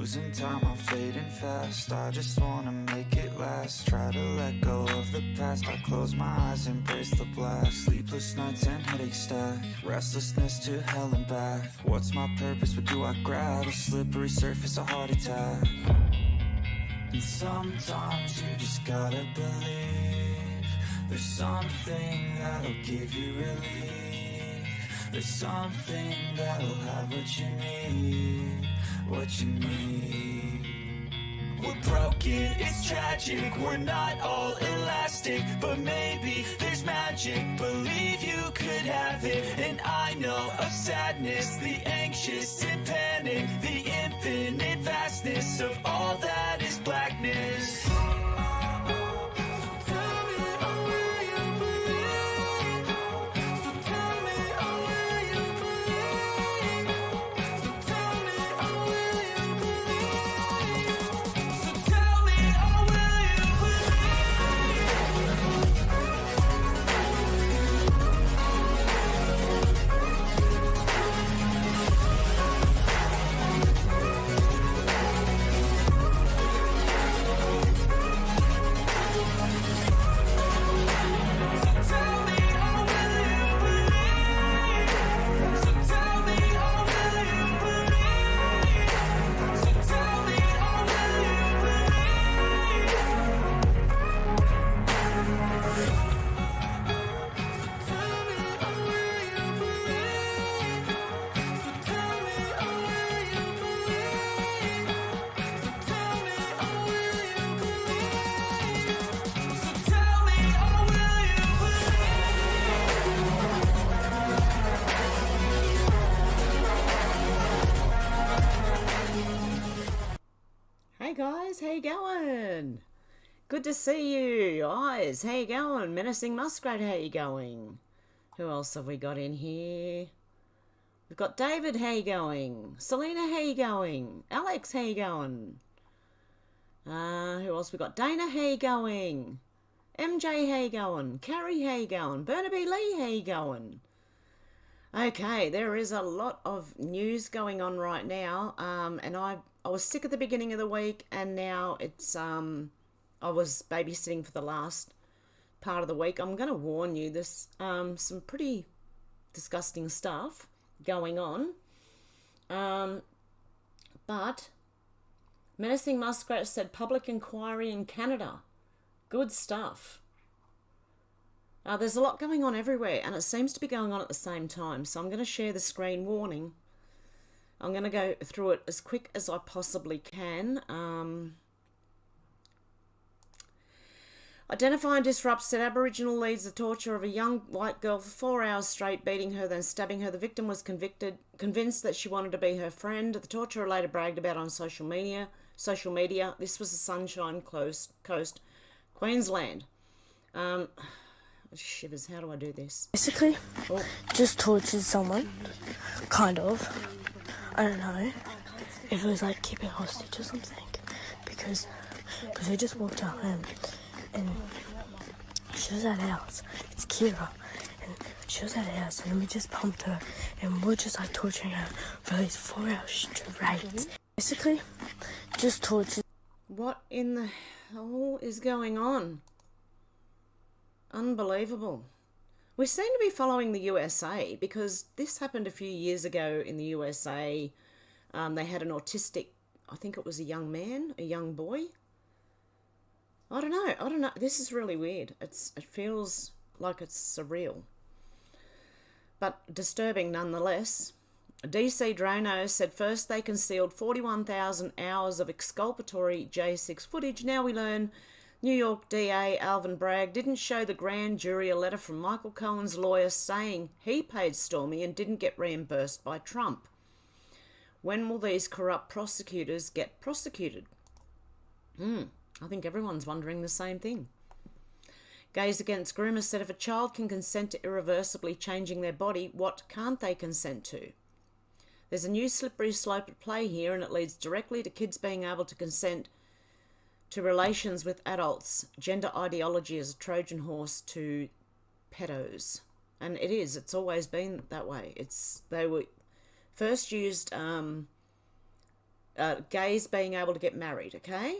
losing time, I'm fading fast. I just wanna make it last. Try to let go of the past. I close my eyes, embrace the blast. Sleepless nights and headaches stack. Restlessness to hell and back. What's my purpose? What do I grab? A slippery surface, a heart attack. And sometimes you just gotta believe there's something that'll give you relief. There's something that'll have what you need, what you need. We're broken, it's tragic, we're not all elastic, but maybe there's magic, believe you could have it. And I know of sadness, the anxious and panic, the infinite vastness of all that is blackness. Hey guys, how you going? Good to see you. Eyes, how you going? Menacing Muskrat, how you going? Who else have we got in here? We've got David, how you going? Selena, how you going? Alex, how you going? Who else we got? Dana, how you going? MJ, how you going? Carrie, how you going? Burnaby Lee, how you going? Okay, there is a lot of news going on right now, and I was sick at the beginning of the week, and now it's I was babysitting for the last part of the week. I'm going to warn you, there's some pretty disgusting stuff going on, but Menacing Muskrat said public inquiry in Canada. Good stuff. There's a lot going on everywhere, and it seems to be going on at the same time. So I'm going to share the screen warning. I'm going to go through it as quick as I possibly can. Identify and disrupt said Aboriginal leads the torture of a young white girl for 4 hours straight, beating her, then stabbing her. The victim was convinced that she wanted to be her friend. The torturer later bragged about on social media. This was the Sunshine Coast, Queensland. Shivers, how do I do this? Basically, just tortured someone, kind of. I don't know if it was like keeping hostage or something, because we just walked out home and she was at our house. It's Kira, and she was at our house, and we just pumped her, and we're just like torturing her for these 4 hours straight. Basically, just tortured. What in the hell is going on? Unbelievable. We seem to be following the USA, because this happened a few years ago in the USA. They had an autistic, I think it was a young man, a young boy. I don't know. This is really weird. It feels like it's surreal, but disturbing nonetheless. DC Drono said first they concealed 41,000 hours of exculpatory J6 footage. Now we learn New York DA Alvin Bragg didn't show the grand jury a letter from Michael Cohen's lawyer saying he paid Stormy and didn't get reimbursed by Trump. When will these corrupt prosecutors get prosecuted? I think everyone's wondering the same thing. Gays Against Groomers said if a child can consent to irreversibly changing their body, what can't they consent to? There's a new slippery slope at play here, and it leads directly to kids being able to consent to relations with adults. Gender ideology is a Trojan horse to pedos. And it is. It's always been that way. They were first used gays being able to get married, okay?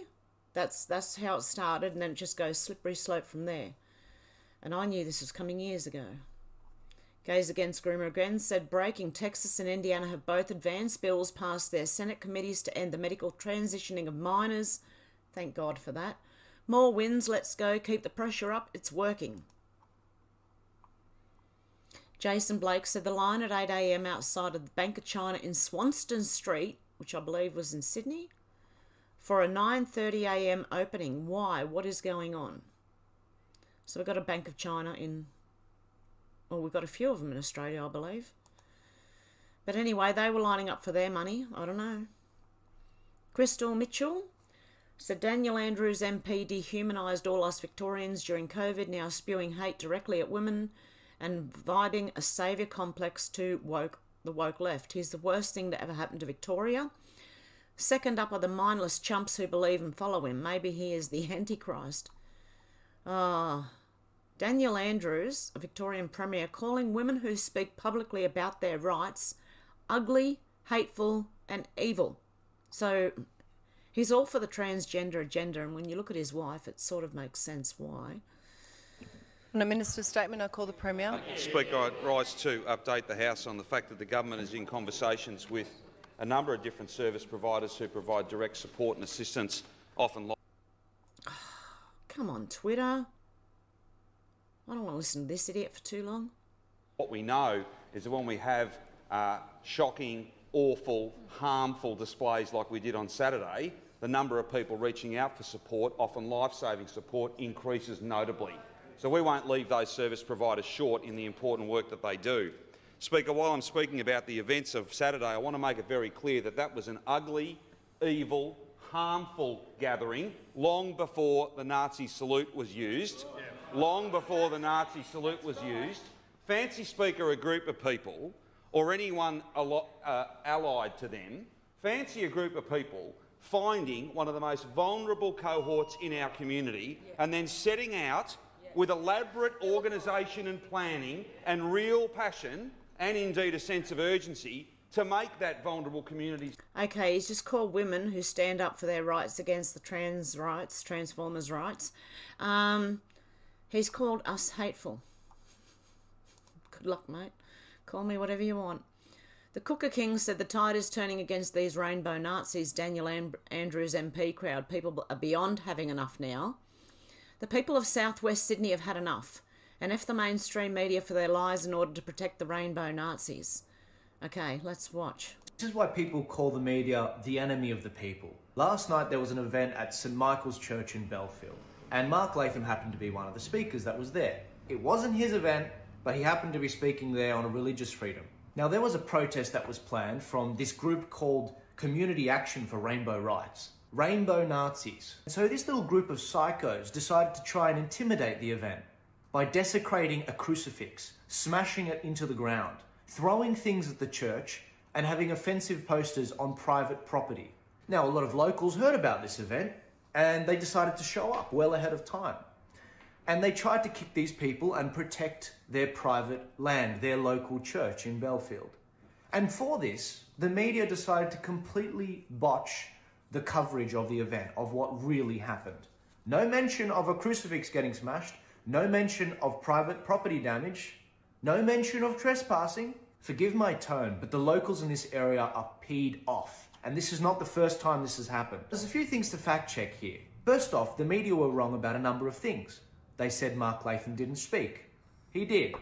That's how it started, and then it just goes slippery slope from there. And I knew this was coming years ago. Gays Against Groomer Again said, breaking, Texas and Indiana have both advanced bills past their Senate committees to end the medical transitioning of minors. Thank God for that. More wins, let's go, keep the pressure up, it's working. Jason Blake said the line at 8 a.m. outside of the Bank of China in Swanston Street, which I believe was in Sydney, for a 9:30 a.m. opening. Why? What is going on? So we've got a Bank of China in... Well, we've got a few of them in Australia, I believe. But anyway, they were lining up for their money. I don't know. Crystal Mitchell said Daniel Andrews MP dehumanised all us Victorians during COVID, now spewing hate directly at women and vibing a saviour complex to the woke left. He's the worst thing to ever happen to Victoria. Second up are the mindless chumps who believe and follow him. Maybe he is the Antichrist. Daniel Andrews, a Victorian Premier, calling women who speak publicly about their rights ugly, hateful and evil. So he's all for the transgender agenda, and when you look at his wife, it sort of makes sense why. On a minister's statement, I call the Premier. Speaker, I rise to update the House on the fact that the government is in conversations with a number of different service providers who provide direct support and assistance, often... Come on, Twitter. I don't want to listen to this idiot for too long. What we know is that when we have shocking, awful, harmful displays like we did on Saturday, the number of people reaching out for support, often life-saving support, increases notably. So we won't leave those service providers short in the important work that they do. Speaker, while I'm speaking about the events of Saturday, I want to make it very clear that that was an ugly, evil, harmful gathering long before the Nazi salute was used. Long before the Nazi salute was used. Fancy, Speaker, a group of people, or anyone allied to them, fancy a group of people finding one of the most vulnerable cohorts in our community and then setting out with elaborate organisation and planning and real passion and indeed a sense of urgency to make that vulnerable community... Okay, he's just called women who stand up for their rights against the Transformers' rights. He's called us hateful. Good luck, mate. Call me whatever you want. The Cooker King said the tide is turning against these rainbow Nazis, Daniel Andrews MP crowd. People are beyond having enough now. The people of southwest Sydney have had enough, and F the mainstream media for their lies in order to protect the rainbow Nazis. Okay, let's watch. This is why people call the media the enemy of the people. Last night there was an event at St Michael's Church in Belfield, and Mark Latham happened to be one of the speakers that was there. It wasn't his event, but he happened to be speaking there on religious freedom. Now, there was a protest that was planned from this group called Community Action for Rainbow Rights. Rainbow Nazis. So this little group of psychos decided to try and intimidate the event by desecrating a crucifix, smashing it into the ground, throwing things at the church, and having offensive posters on private property. Now, a lot of locals heard about this event, and they decided to show up well ahead of time. And they tried to kick these people and protect their private land, their local church in Belfield. And for this, the media decided to completely botch the coverage of the event, of what really happened. No mention of a crucifix getting smashed, no mention of private property damage, no mention of trespassing. Forgive my tone, but the locals in this area are peed off. And this is not the first time this has happened. There's a few things to fact check here. First off, the media were wrong about a number of things. They said Mark Latham didn't speak. He did.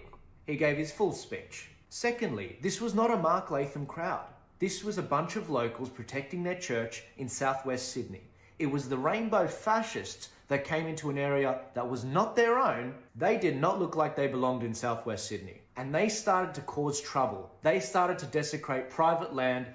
He gave his full speech. Secondly, this was not a Mark Latham crowd. This was a bunch of locals protecting their church in southwest Sydney. It was the rainbow fascists that came into an area that was not their own. They did not look like they belonged in southwest Sydney. And they started to cause trouble. They started to desecrate private land,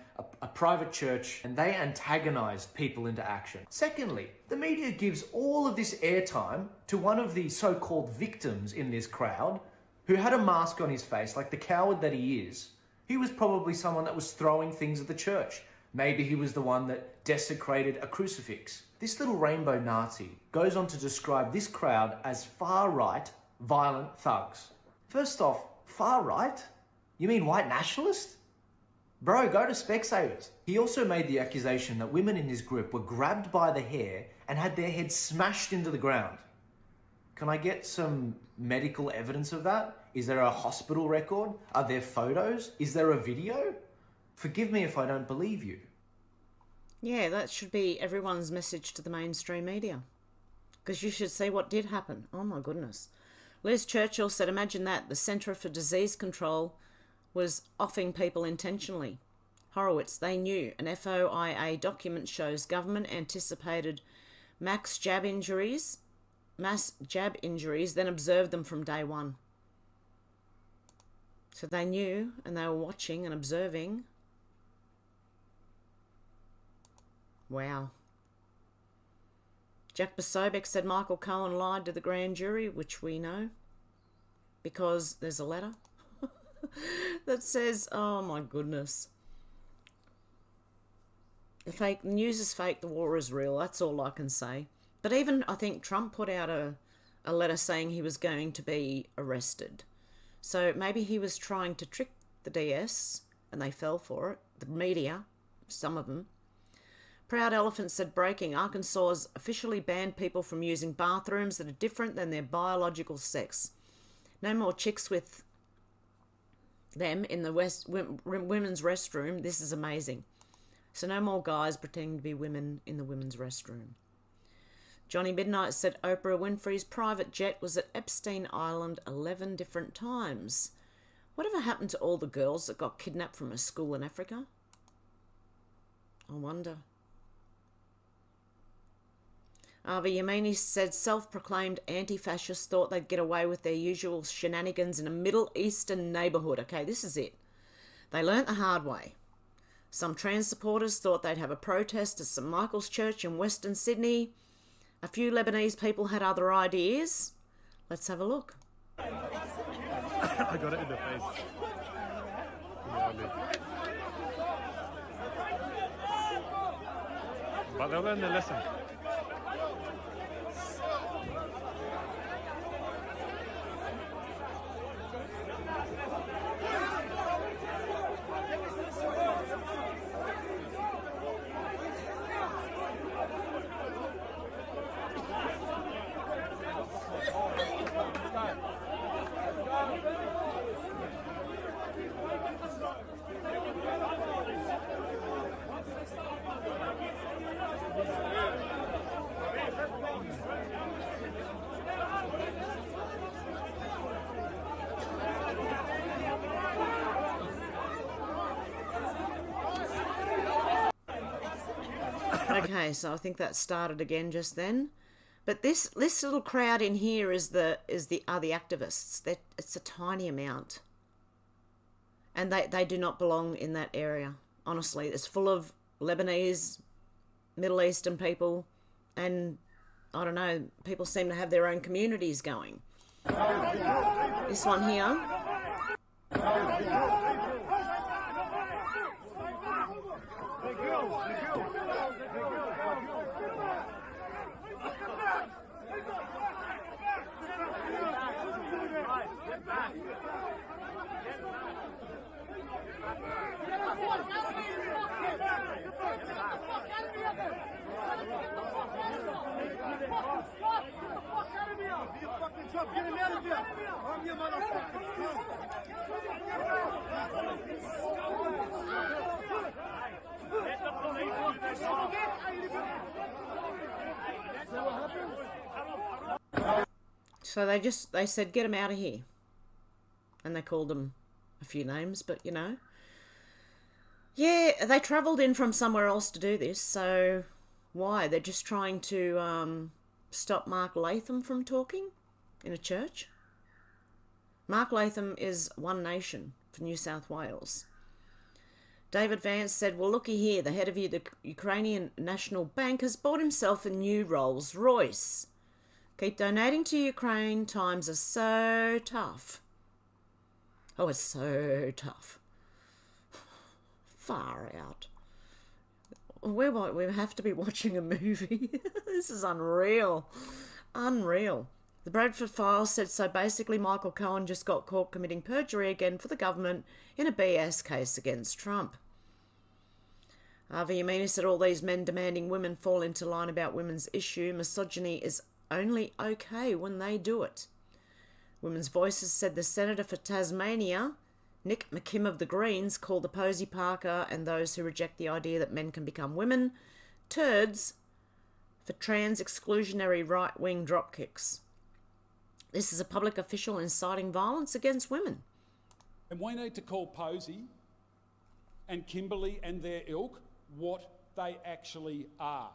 a private church, and they antagonized people into action. Secondly, the media gives all of this airtime to one of the so-called victims in this crowd who had a mask on his face like the coward that he is. He was probably someone that was throwing things at the church. Maybe he was the one that desecrated a crucifix. This little rainbow Nazi goes on to describe this crowd as far-right, violent thugs. First off, far-right? You mean white nationalist? Bro, go to Specsavers. He also made the accusation that women in his group were grabbed by the hair and had their heads smashed into the ground. Can I get some medical evidence of that? Is there a hospital record? Are there photos? Is there a video? Forgive me if I don't believe you. Yeah, that should be everyone's message to the mainstream media. Because you should see what did happen. Oh my goodness. Liz Churchill said, imagine that, the Centre for Disease Control was offing people intentionally. Horowitz, they knew. An FOIA document shows government anticipated mass jab injuries, then observed them from day one. So they knew, and they were watching and observing. Wow. Jack Posobiec said Michael Cohen lied to the grand jury, which we know, because there's a letter that says, oh my goodness. The news is fake, the war is real. That's all I can say. But even, I think, Trump put out a letter saying he was going to be arrested. So maybe he was trying to trick the DS, and they fell for it. The media, some of them. Proud Elephant said, breaking, Arkansas has officially banned people from using bathrooms that are different than their biological sex. No more chicks with them in the women's restroom. This is amazing. So no more guys pretending to be women in the women's restroom. Johnny Midnight said Oprah Winfrey's private jet was at Epstein Island 11 different times. Whatever happened to all the girls that got kidnapped from a school in Africa? I wonder. Avi Yamini said self-proclaimed anti-fascists thought they'd get away with their usual shenanigans in a Middle Eastern neighbourhood. Okay, this is it. They learnt the hard way. Some trans supporters thought they'd have a protest at St Michael's Church in Western Sydney. A few Lebanese people had other ideas. Let's have a look. I got it in the face. But they'll learn their lesson. Okay, so I think that started again just then. But this little crowd in here are the activists. It's a tiny amount. And they do not belong in that area. Honestly, it's full of Lebanese, Middle Eastern people, and I don't know, people seem to have their own communities going. This one here. So they said, get him out of here. And they called him a few names, but you know. Yeah, they travelled in from somewhere else to do this, so why? They're just trying to stop Mark Latham from talking in a church? Mark Latham is One Nation for New South Wales. David Vance said, well, looky here, the head of the Ukrainian National Bank has bought himself a new Rolls Royce. Keep donating to Ukraine, times are so tough. Oh, it's so tough. Far out. We have to be watching a movie. This is unreal. Unreal. The Bradford Files said, so basically Michael Cohen just got caught committing perjury again for the government in a BS case against Trump. Yamini said all these men demanding women fall into line about women's issue. Misogyny is only okay when they do it. Women's Voices said the Senator for Tasmania, Nick McKim of the Greens, called the Posey Parker and those who reject the idea that men can become women turds for trans exclusionary right-wing dropkicks. This is a public official inciting violence against women. And we need to call Posey and Kimberley and their ilk what they actually are,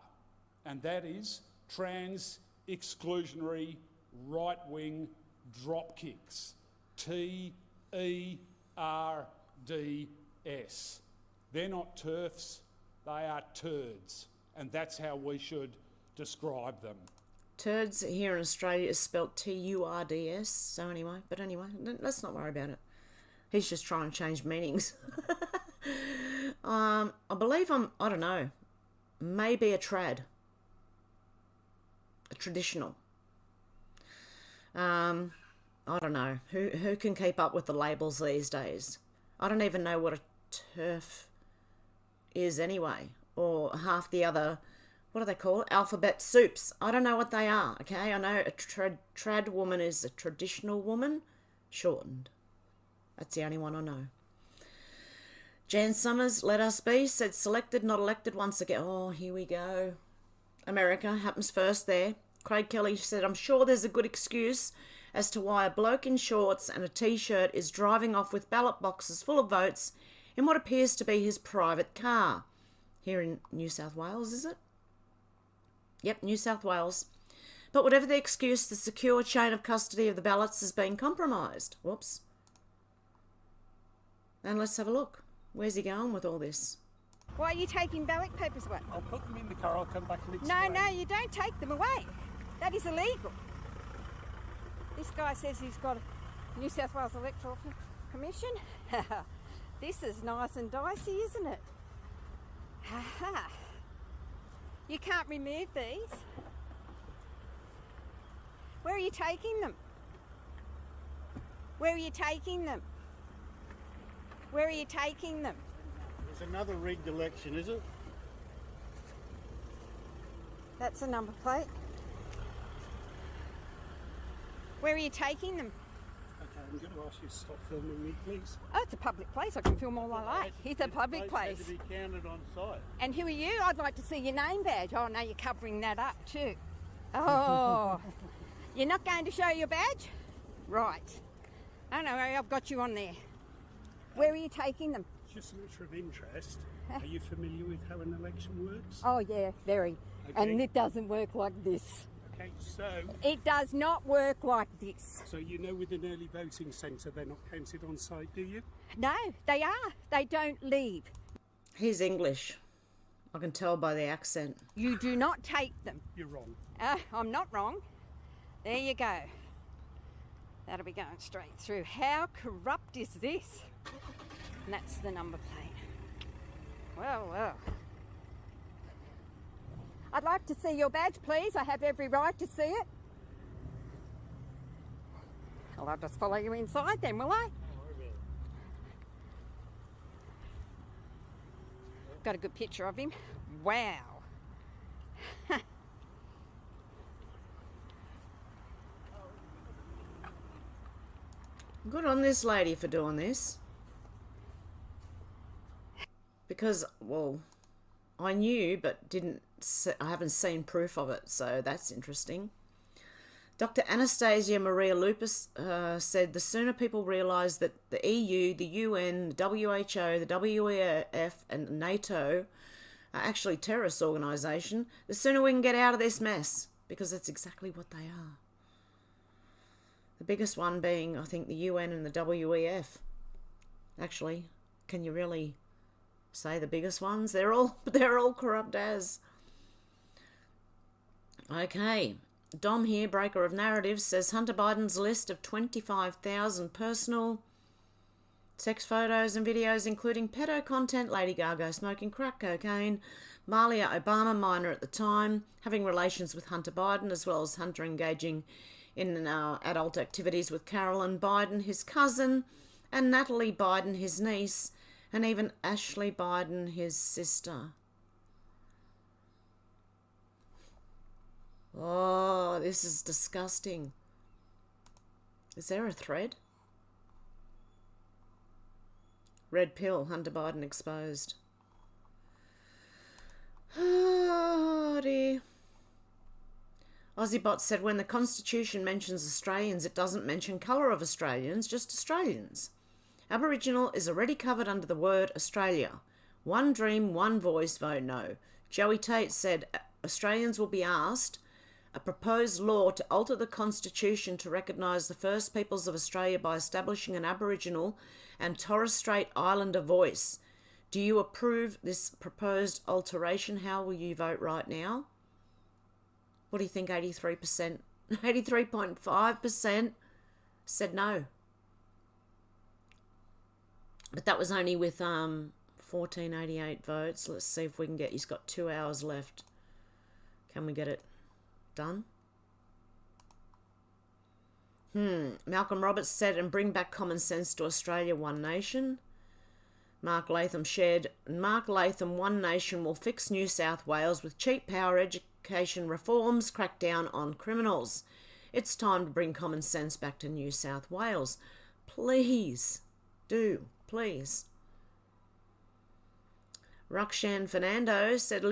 and that is trans exclusionary right-wing dropkicks. TERDS. They're not TERFs, they are turds, and that's how we should describe them. Turds here in Australia is spelt TURDS, so anyway, let's not worry about it. He's just trying to change meanings. I believe I don't know, maybe a trad. A traditional. I don't know. Who can keep up with the labels these days? I don't even know what a TERF is anyway. Or half the other, what do they call it? Alphabet soups. I don't know what they are, okay? I know a trad woman is a traditional woman, shortened. That's the only one I know. Jan Summers, Let Us Be, said selected, not elected once again. Oh, here we go. America happens first there. Craig Kelly said, I'm sure there's a good excuse as to why a bloke in shorts and a t-shirt is driving off with ballot boxes full of votes in what appears to be his private car. Here in New South Wales, is it? Yep, New South Wales. But whatever the excuse, the secure chain of custody of the ballots has been compromised. Whoops. And let's have a look. Where's he going with all this? Why are you taking ballot papers away? I'll put them in the car, I'll come back and explain. No, you don't take them away. That is illegal. This guy says he's got a New South Wales Electoral Commission. This is nice and dicey, isn't it? You can't remove these. Where are you taking them? Where are you taking them? Where are you taking them? There's another rigged election, is it? That's a number plate. Where are you taking them? Okay, I'm going to ask you to stop filming me, please. Oh, it's a public place. I can film all I like. It's a public place. It's to be counted on site. And who are you? I'd like to see your name badge. Oh, no, you're covering that up too. Oh, you're not going to show your badge? Right. I don't know, I've got you on there. Where are you taking them? Just a matter of interest. Are you familiar with how an election works? Oh, yeah, very. Okay. And it doesn't work like this. Okay, so... It does not work like this. So you know with an early voting centre they're not counted on site, do you? No, they are. They don't leave. He's English. I can tell by the accent. You do not take them. You're wrong. I'm not wrong. There you go. That'll be going straight through. How corrupt is this? And that's the number plate. Well. I'd like to see your badge, please. I have every right to see it. Well, I'll just follow you inside then, will I? Got a good picture of him. Wow. Good on this lady for doing this. Because, well, I knew but I haven't seen proof of it, so that's interesting. Dr. Anastasia Maria Lupus said the sooner people realise that the EU, the UN, the WHO, the WEF and NATO are actually terrorist organisations, the sooner we can get out of this mess, because that's exactly what they are. The biggest one being, I think, the UN and the WEF. Actually, can you really say the biggest ones? They're all corrupt as. Okay. Dom here, breaker of narratives, says Hunter Biden's list of 25,000 personal sex photos and videos, including pedo content, Lady Gaga smoking crack cocaine, Malia Obama, minor at the time, having relations with Hunter Biden, as well as Hunter engaging in adult activities with Carolyn Biden, his cousin, and Natalie Biden, his niece, and even Ashley Biden, his sister. Oh, this is disgusting. Is there a thread? Red pill, Hunter Biden exposed. Oh dear. Aussiebot said when the Constitution mentions Australians, it doesn't mention colour of Australians, just Australians. Aboriginal is already covered under the word Australia. One dream, one voice, vote no. Joey Tate said Australians will be asked a proposed law to alter the Constitution to recognise the First Peoples of Australia by establishing an Aboriginal and Torres Strait Islander voice. Do you approve this proposed alteration? How will you vote right now? What do you think, 83%? 83.5% said no. But that was only with 1488 votes. Let's see if we can get... He's got 2 hours left. Can we get it done? Malcolm Roberts said, and bring back common sense to Australia, one nation. Mark Latham shared, Mark Latham, one nation will fix New South Wales with cheap power education reforms, crack down on criminals. It's time to bring common sense back to New South Wales. Please do, please. Rukshan Fernando said,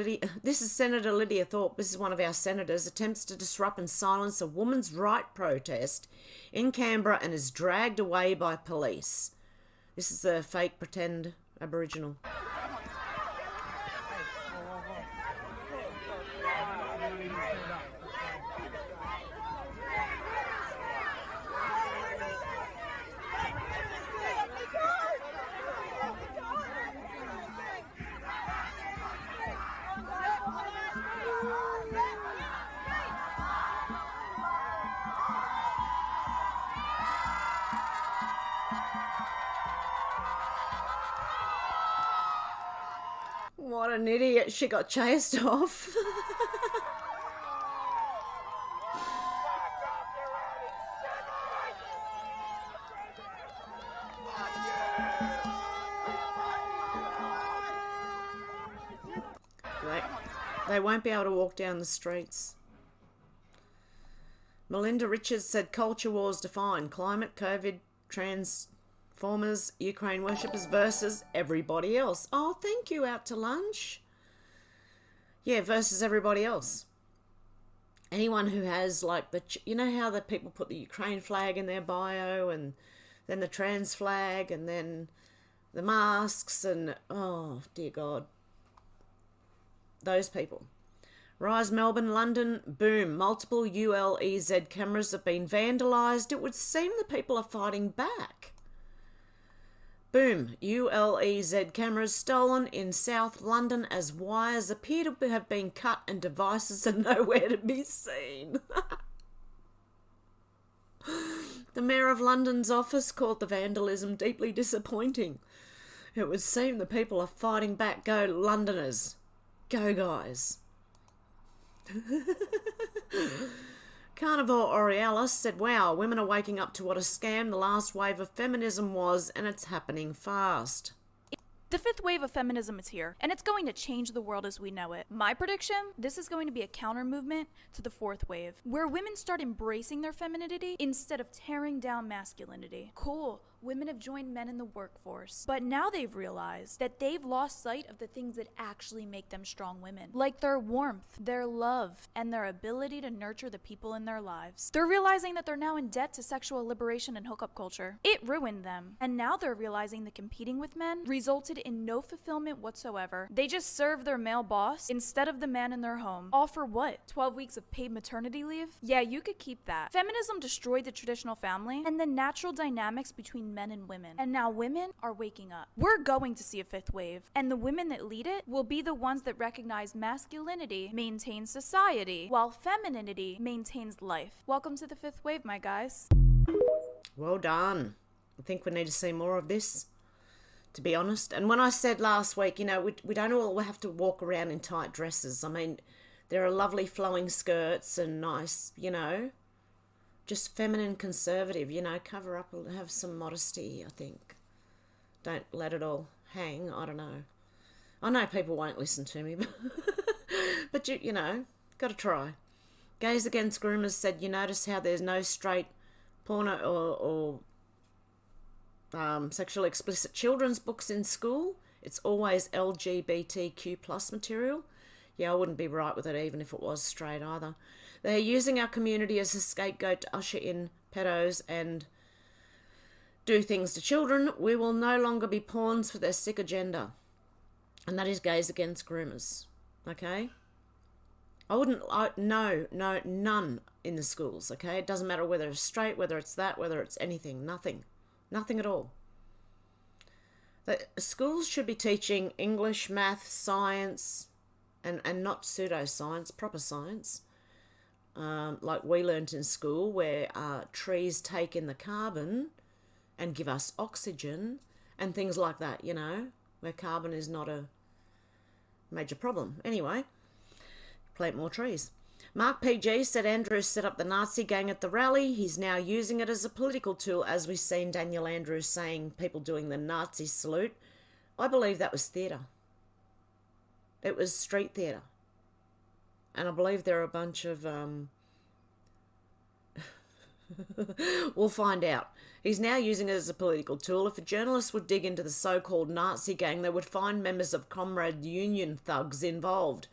this is Senator Lydia Thorpe, this is one of our senators, attempts to disrupt and silence a woman's right protest in Canberra and is dragged away by police. This is a fake pretend Aboriginal. What an idiot. She got chased off. They won't be able to walk down the streets. Melinda Richards said culture wars defined. Climate, COVID, Transformers, Ukraine worshippers versus everybody else. Oh, thank you, out to lunch. Yeah, versus everybody else. Anyone who has like the, you know how the people put the Ukraine flag in their bio and then the trans flag and then the masks and, oh dear God. Those people. Rise Melbourne, London, boom. Multiple ULEZ cameras have been vandalised. It would seem the people are fighting back. Boom. ULEZ cameras stolen in South London as wires appear to have been cut and devices are nowhere to be seen. The Mayor of London's office called the vandalism deeply disappointing. It would seem the people are fighting back. Go Londoners. Go guys. Carnivore Aurealis said, wow, women are waking up to what a scam the last wave of feminism was, and it's happening fast. The fifth wave of feminism is here, and it's going to change the world as we know it. My prediction, this is going to be a counter movement to the fourth wave, where women start embracing their femininity instead of tearing down masculinity. Cool. Women have joined men in the workforce, but now they've realized that they've lost sight of the things that actually make them strong women, like their warmth, their love, and their ability to nurture the people in their lives. They're realizing that they're now in debt to sexual liberation and hookup culture. It ruined them, and now they're realizing that competing with men resulted in no fulfillment whatsoever. They just serve their male boss instead of the man in their home. All for what? 12 weeks of paid maternity leave? Yeah, you could keep that. Feminism destroyed the traditional family and the natural dynamics between men and women. And now women are waking up. We're going to see a fifth wave, and the women that lead it will be the ones that recognize masculinity maintains society, while femininity maintains life. Welcome to the fifth wave, my guys. Well done. I think we need to see more of this, to be honest. And when I said last week, you know, we don't all have to walk around in tight dresses. I mean, there are lovely flowing skirts and nice, you know, just feminine conservative, you know, cover up and have some modesty, I think. Don't let it all hang, I don't know. I know people won't listen to me, but you know, got to try. Gays Against Groomers said, you notice how there's no straight porno or sexually explicit children's books in school? It's always LGBTQ plus material. Yeah, I wouldn't be right with it even if it was straight either. They're using our community as a scapegoat to usher in pedos and do things to children. We will no longer be pawns for their sick agenda. And that is Gays Against Groomers. Okay? No, none in the schools, okay? It doesn't matter whether it's straight, whether it's that, whether it's anything. Nothing. Nothing at all. The schools should be teaching English, math, science, and not pseudoscience, proper science. Like we learnt in school, where trees take in the carbon and give us oxygen and things like that, you know, where carbon is not a major problem. Anyway, plant more trees. Mark PG said Andrews set up the Nazi gang at the rally. He's now using it as a political tool, as we've seen Daniel Andrews saying, people doing the Nazi salute. I believe that was theatre. It was street theatre. And I believe there are a bunch of... we'll find out. He's now using it as a political tool. If a journalist would dig into the so-called Nazi gang, they would find members of Comrade Union thugs involved.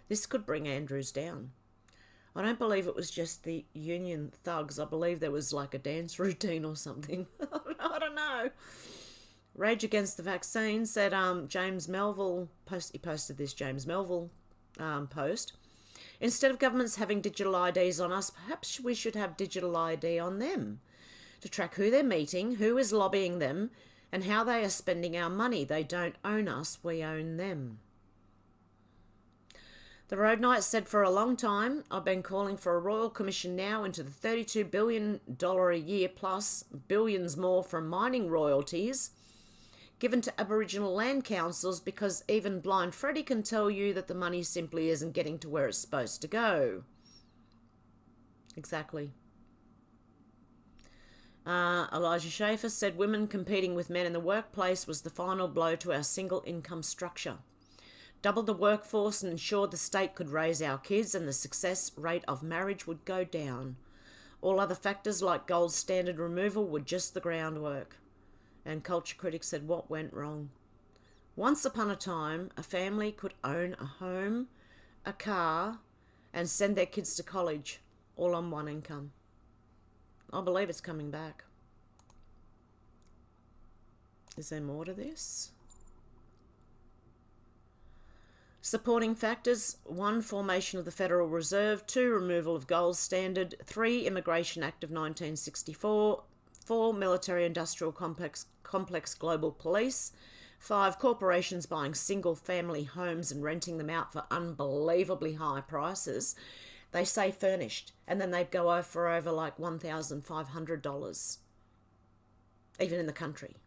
This could bring Andrews down. I don't believe it was just the Union thugs. I believe there was like a dance routine or something. I don't know. Rage Against the Vaccine said James Melville, he posted this James Melville post. Instead of governments having digital IDs on us, perhaps we should have digital ID on them to track who they're meeting, who is lobbying them, and how they are spending our money. They don't own us, we own them. The Road Knight said, for a long time, I've been calling for a royal commission now into the $32 billion a year plus billions more from mining royalties given to Aboriginal land councils, because even Blind Freddy can tell you that the money simply isn't getting to where it's supposed to go. Exactly. Elijah Schaefer said women competing with men in the workplace was the final blow to our single income structure. Doubled the workforce and ensured the state could raise our kids and the success rate of marriage would go down. All other factors like gold standard removal were just the groundwork. And culture critics said, what went wrong? Once upon a time, a family could own a home, a car, and send their kids to college, all on one income. I believe it's coming back. Is there more to this? Supporting factors: 1, formation of the Federal Reserve; 2, removal of gold standard; 3, Immigration Act of 1964; 4, military-industrial complex global police; 5, corporations buying single-family homes and renting them out for unbelievably high prices. They say furnished, and then they go for over like $1,500, even in the country,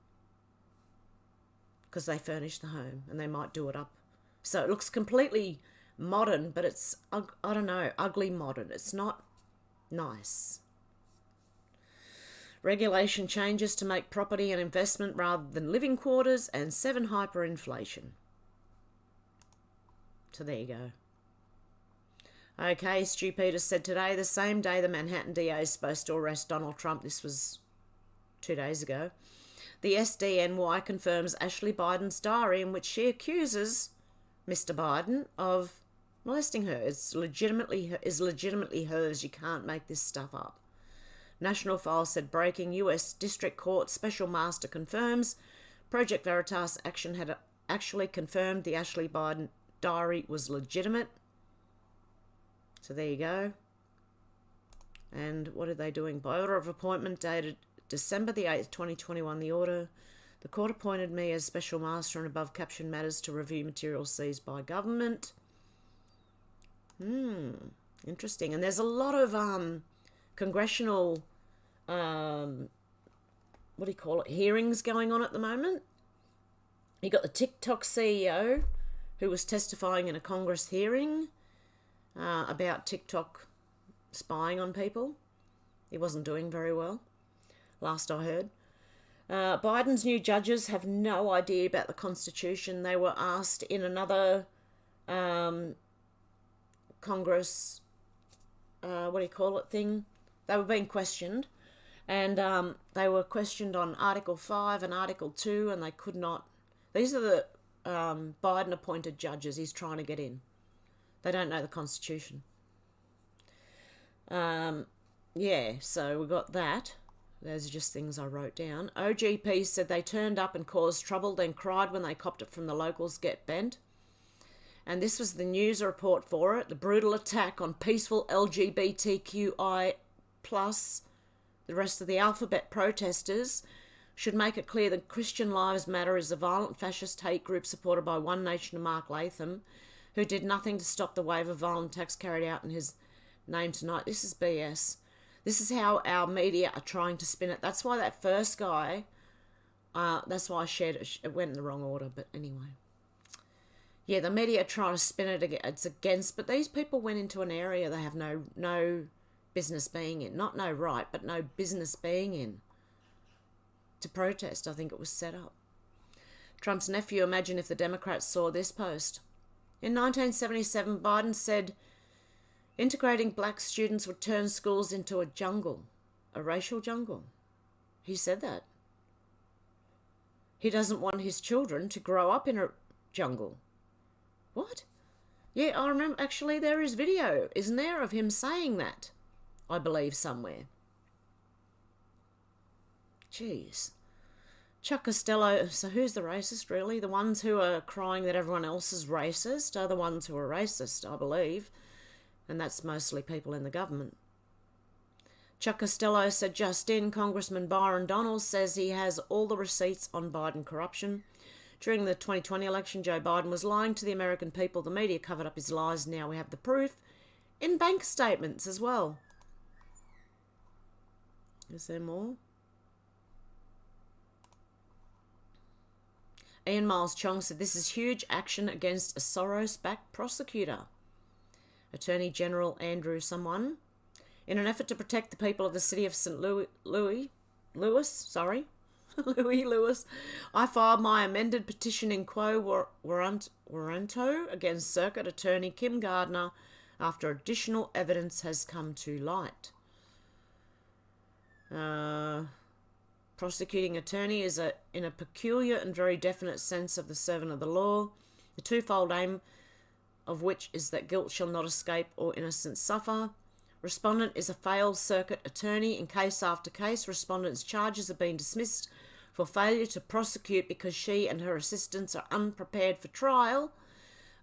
because they furnish the home and they might do it up. So it looks completely modern, but it's, I don't know, ugly modern. It's not nice. Regulation changes to make property an investment rather than living quarters, and 7, hyperinflation. So there you go. Okay, Stu Peters said today, the same day the Manhattan DA is supposed to arrest Donald Trump, this was 2 days ago, the SDNY confirms Ashley Biden's diary in which she accuses Mr. Biden of molesting her. It's legitimately hers. You can't make this stuff up. National File said, breaking US District Court Special Master confirms Project Veritas action had actually confirmed the Ashley Biden diary was legitimate. So there you go. And what are they doing? By order of appointment dated December the 8th, 2021, the court appointed me as Special Master on above captioned matters to review materials seized by government. Interesting. And there's a lot of congressional, hearings going on at the moment. You got the TikTok CEO who was testifying in a Congress hearing about TikTok spying on people. He wasn't doing very well, last I heard. Biden's new judges have no idea about the Constitution. They were asked in another Congress thing. They were being questioned, and they were questioned on Article 5 and Article 2, and they could not. These are the Biden-appointed judges he's trying to get in. They don't know the Constitution. Yeah, so we got that. Those are just things I wrote down. OGP said they turned up and caused trouble, then cried when they copped it from the locals get bent. And this was the news report for it. The brutal attack on peaceful LGBTQI+, the rest of the alphabet protesters, should make it clear that Christian Lives Matter is a violent fascist hate group supported by One Nation and Mark Latham, who did nothing to stop the wave of violent attacks carried out in his name tonight. This is BS. This is how our media are trying to spin it. That's why that first guy, that's why I shared it. It went in the wrong order, but anyway. Yeah, the media try to spin it. It's against, but these people went into an area they have no business being in. Not no right, but no business being in. To protest, I think it was set up. Trump's nephew, imagine if the Democrats saw this post. In 1977, Biden said integrating black students would turn schools into a jungle, a racial jungle. He said that. He doesn't want his children to grow up in a jungle. What? Yeah, I remember, actually there is video, isn't there, of him saying that, I believe, somewhere. Jeez. Chuck Costello, so who's the racist, really? The ones who are crying that everyone else is racist are the ones who are racist, I believe. And that's mostly people in the government. Chuck Costello said just in, Congressman Byron Donalds says he has all the receipts on Biden corruption. During the 2020 election, Joe Biden was lying to the American people. The media covered up his lies. Now we have the proof in bank statements as well. Is there more? Ian Miles Chong said this is huge action against a Soros-backed prosecutor. Attorney General Andrew someone. In an effort to protect the people of the city of St. Louis, I filed my amended petition in quo warranto against Circuit Attorney Kim Gardner after additional evidence has come to light. Prosecuting attorney is in a peculiar and very definite sense of the servant of the law, the twofold aim of which is that guilt shall not escape or innocence suffer. Respondent is a failed circuit attorney. In case after case, respondent's charges have been dismissed for failure to prosecute because she and her assistants are unprepared for trial.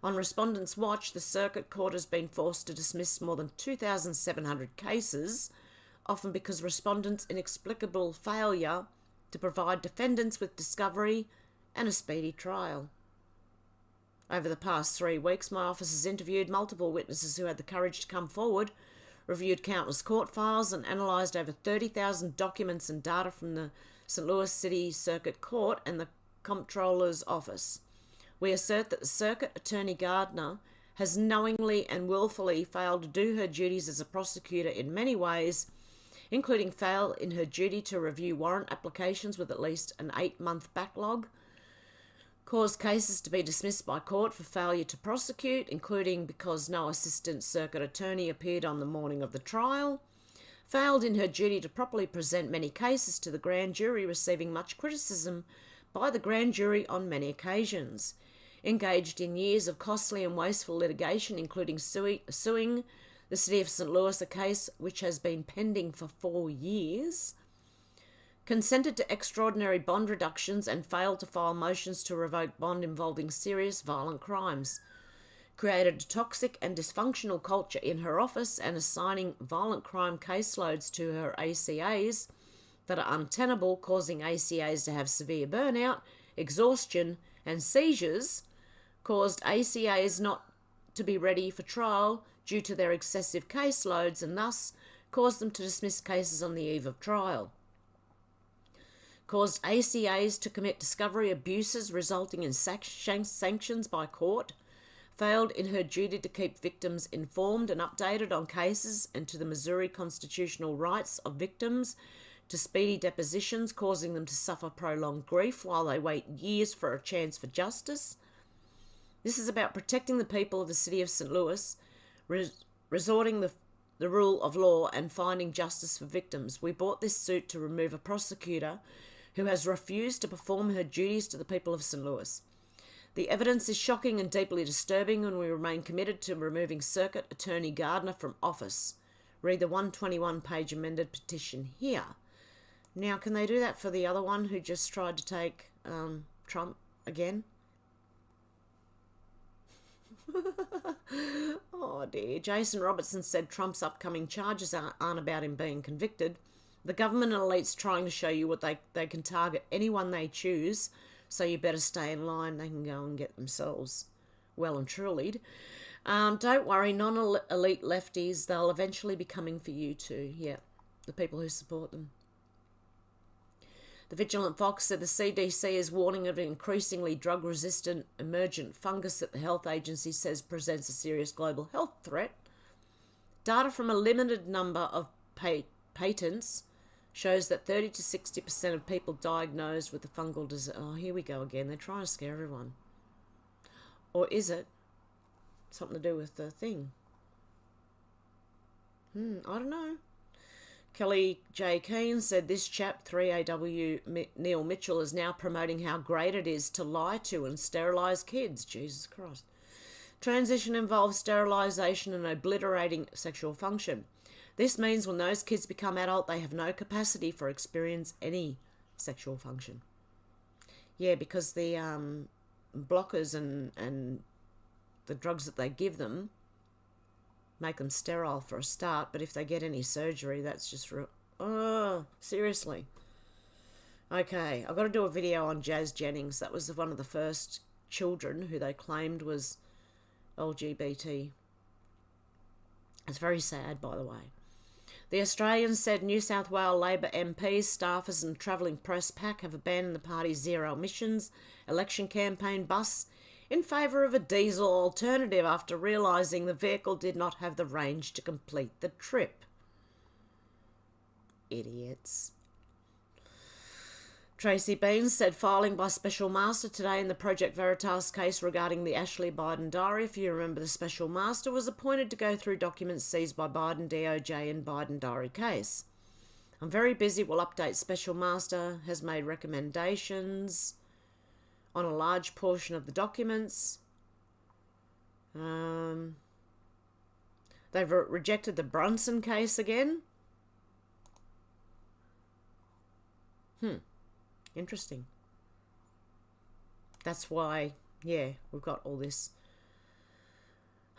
On respondent's watch, the circuit court has been forced to dismiss more than 2,700 cases, often because respondents' inexplicable failure to provide defendants with discovery and a speedy trial. Over the past 3 weeks, my office has interviewed multiple witnesses who had the courage to come forward, reviewed countless court files, and analysed over 30,000 documents and data from the St. Louis City Circuit Court and the Comptroller's Office. We assert that the Circuit Attorney Gardner has knowingly and willfully failed to do her duties as a prosecutor in many ways, including fail in her duty to review warrant applications with at least an 8-month backlog, caused cases to be dismissed by court for failure to prosecute, including because no assistant circuit attorney appeared on the morning of the trial, failed in her duty to properly present many cases to the grand jury, receiving much criticism by the grand jury on many occasions, engaged in years of costly and wasteful litigation, including suing the City of St. Louis, a case which has been pending for 4 years, consented to extraordinary bond reductions and failed to file motions to revoke bond involving serious violent crimes, created a toxic and dysfunctional culture in her office and assigning violent crime caseloads to her ACAs that are untenable, causing ACAs to have severe burnout, exhaustion and seizures, caused ACAs not to be ready for trial due to their excessive caseloads and thus caused them to dismiss cases on the eve of trial, caused ACAs to commit discovery abuses resulting in sanctions by court, failed in her duty to keep victims informed and updated on cases and to the Missouri constitutional rights of victims to speedy depositions, causing them to suffer prolonged grief while they wait years for a chance for justice. This is about protecting the people of the City of St. Louis, resorting the the rule of law and finding justice for victims. We brought this suit to remove a prosecutor who has refused to perform her duties to the people of St. Louis. The evidence is shocking and deeply disturbing, and we remain committed to removing Circuit Attorney Gardner from office. Read the 121-page amended petition here. Now, can they do that for the other one who just tried to take Trump again? Oh dear. Jason Robertson said Trump's upcoming charges aren't about him being convicted. The government and elites trying to show you what they can target anyone they choose, so you better stay in line. They can go and get themselves well and truly. Don't worry, non-elite lefties, they'll eventually be coming for you too. Yeah, the people who support them. The Vigilant Fox said the CDC is warning of an increasingly drug-resistant emergent fungus that the health agency says presents a serious global health threat. Data from a limited number of patents shows that 30 to 60% of people diagnosed with the fungal disease... Oh, here we go again. They're trying to scare everyone. Or is it something to do with the thing? I don't know. Kelly J. Keane said this chap, 3AW Neil Mitchell, is now promoting how great it is to lie to and sterilise kids. Jesus Christ. Transition involves sterilisation and obliterating sexual function. This means when those kids become adult, they have no capacity for experience any sexual function. Yeah, because the blockers and the drugs that they give them make them sterile for a start, but if they get any surgery, that's just real. Oh, seriously. Okay, I've got to do a video on Jazz Jennings. That was one of the first children who they claimed was LGBT. It's very sad, by the way. The Australian said New South Wales Labor MPs, staffers and travelling press pack have abandoned the party's zero emissions election campaign bus in favour of a diesel alternative after realising the vehicle did not have the range to complete the trip. Idiots. Tracy Beans said filing by Special Master today in the Project Veritas case regarding the Ashley Biden diary. If you remember, the Special Master was appointed to go through documents seized by Biden DOJ in Biden diary case. I'm very busy. We'll update. Special Master has made recommendations on a large portion of the documents. They've rejected the Brunson case again. Interesting. That's why, yeah, we've got all this.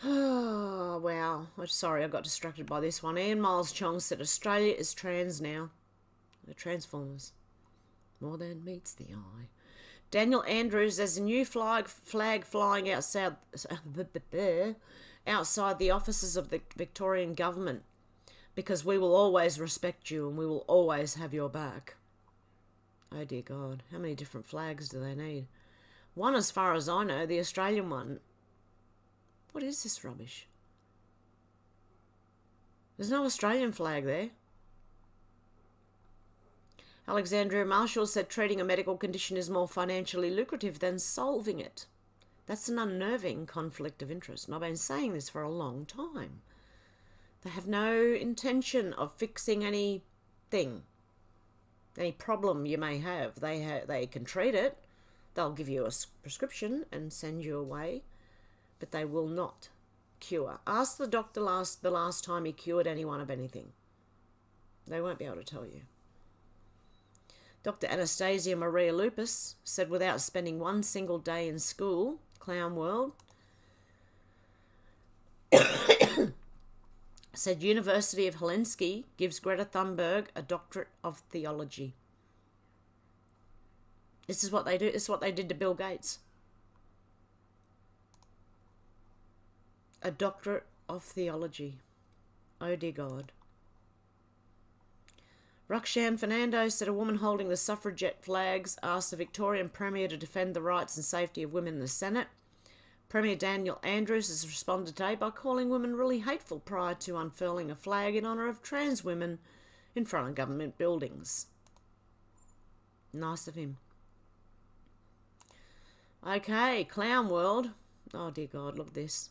Oh, wow. I'm sorry, I got distracted by this one. Ian Miles Chong said Australia is trans now. The Transformers. More than meets the eye. Daniel Andrews, there's a new flag flying outside the offices of the Victorian government because we will always respect you and we will always have your back. Oh dear God, how many different flags do they need? One, as far as I know, the Australian one. What is this rubbish? There's no Australian flag there. Alexandria Marshall said treating a medical condition is more financially lucrative than solving it. That's an unnerving conflict of interest, and I've been saying this for a long time. They have no intention of fixing anything. Any problem you may have, they can treat it. They'll give you a prescription and send you away, but they will not cure. Ask the doctor the last time he cured anyone of anything. They won't be able to tell you. Dr. Anastasia Maria Lupus said without spending one single day in school, Clown World, said University of Helsinki gives Greta Thunberg a doctorate of theology. This is what they do. This is what they did to Bill Gates. A doctorate of theology. Oh dear God. Rukshan Fernando said a woman holding the suffragette flags asked the Victorian Premier to defend the rights and safety of women in the Senate. Premier Daniel Andrews has responded today by calling women really hateful prior to unfurling a flag in honour of trans women in front of government buildings. Nice of him. Okay, Clown World. Oh dear God, look at this.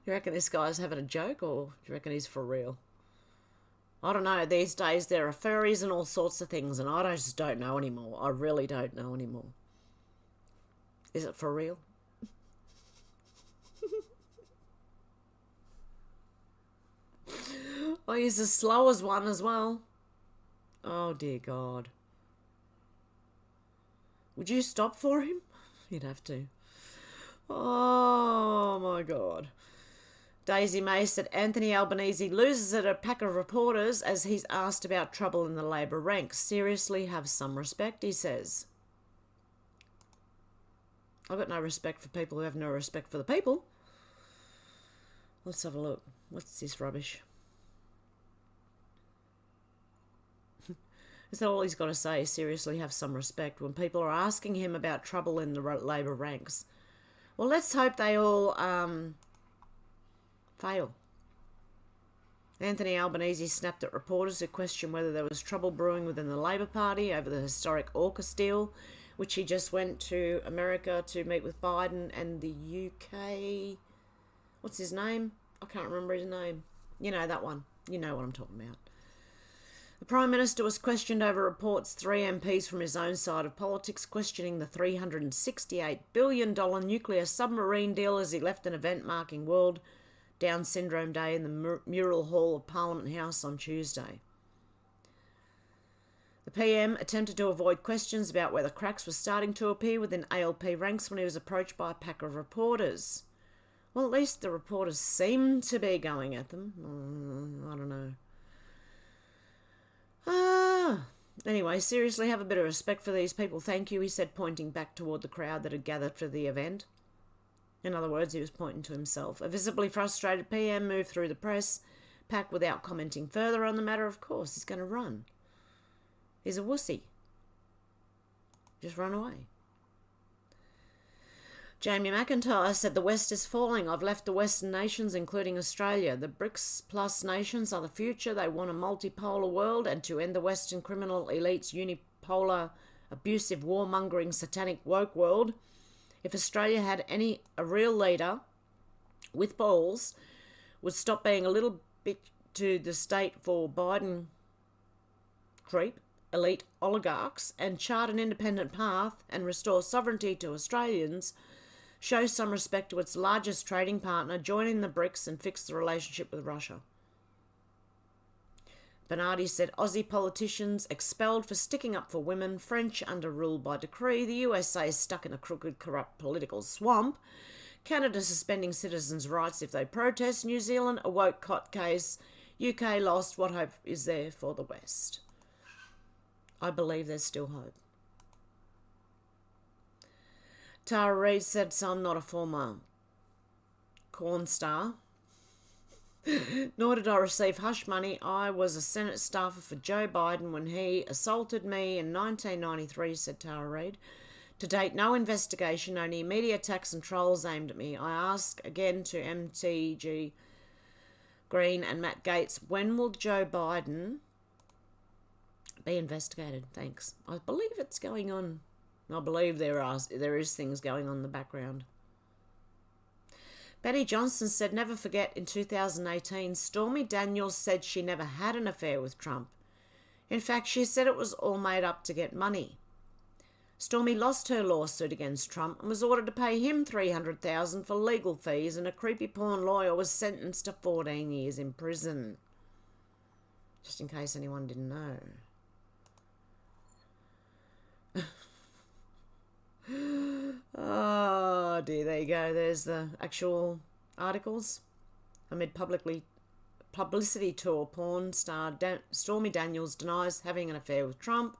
You reckon this guy's having a joke, or do you reckon he's for real? I don't know. These days there are furries and all sorts of things, and I just don't know anymore. I really don't know anymore. Is it for real? Oh, he's as slow as one as well. Oh, dear God. Would you stop for him? You'd have to. Oh, my God. Daisy May said Anthony Albanese loses at a pack of reporters as he's asked about trouble in the Labor ranks. Seriously, have some respect, he says. I've got no respect for people who have no respect for the people. Let's have a look. What's this rubbish? Is that all he's got to say? Seriously, have some respect when people are asking him about trouble in the Labor ranks. Well, let's hope they all fail. Anthony Albanese snapped at reporters who questioned whether there was trouble brewing within the Labor Party over the historic AUKUS deal, which he just went to America to meet with Biden and the UK. What's his name? I can't remember his name. You know that one. You know what I'm talking about. The Prime Minister was questioned over reports 3 MPs from his own side of politics questioning the $368 billion nuclear submarine deal as he left an event marking World Down Syndrome Day in the Mural Hall of Parliament House on Tuesday. The PM attempted to avoid questions about whether cracks were starting to appear within ALP ranks when he was approached by a pack of reporters. Well, at least the reporters seemed to be going at them. I don't know. Anyway, seriously, have a bit of respect for these people. Thank you, he said, pointing back toward the crowd that had gathered for the event. In other words, he was pointing to himself. A visibly frustrated PM moved through the press pack without commenting further on the matter. Of course, he's going to run. He's a wussy. Just run away. Jamie McIntyre said the West is falling. I've left the Western nations, including Australia. The BRICS plus nations are the future. They want a multipolar world and to end the Western criminal elites' unipolar, abusive, warmongering, satanic woke world. If Australia had a real leader with balls, would stop being a little bit to the state for Biden creep, elite oligarchs, and chart an independent path and restore sovereignty to Australians, show some respect to its largest trading partner, join in the BRICS and fix the relationship with Russia. Bernardi said Aussie politicians expelled for sticking up for women, French under rule by decree, the USA is stuck in a crooked, corrupt political swamp, Canada suspending citizens' rights if they protest, New Zealand a woke cot case, UK lost, what hope is there for the West? I believe there's still hope. Tara Reid said, so I'm not a former corn star. Nor did I receive hush money. I was a Senate staffer for Joe Biden when he assaulted me in 1993, said Tara Reid. To date, no investigation, only media attacks and trolls aimed at me. I ask again to MTG Green and Matt Gaetz, when will Joe Biden be investigated? Thanks. I believe it's going on. I believe there is things going on in the background. Betty Johnson said, never forget, in 2018, Stormy Daniels said she never had an affair with Trump. In fact, she said it was all made up to get money. Stormy lost her lawsuit against Trump and was ordered to pay him $300,000 for legal fees, and a creepy porn lawyer was sentenced to 14 years in prison. Just in case anyone didn't know. Oh dear, there you go. There's the actual articles. Amid publicity tour, porn star Stormy Daniels denies having an affair with Trump.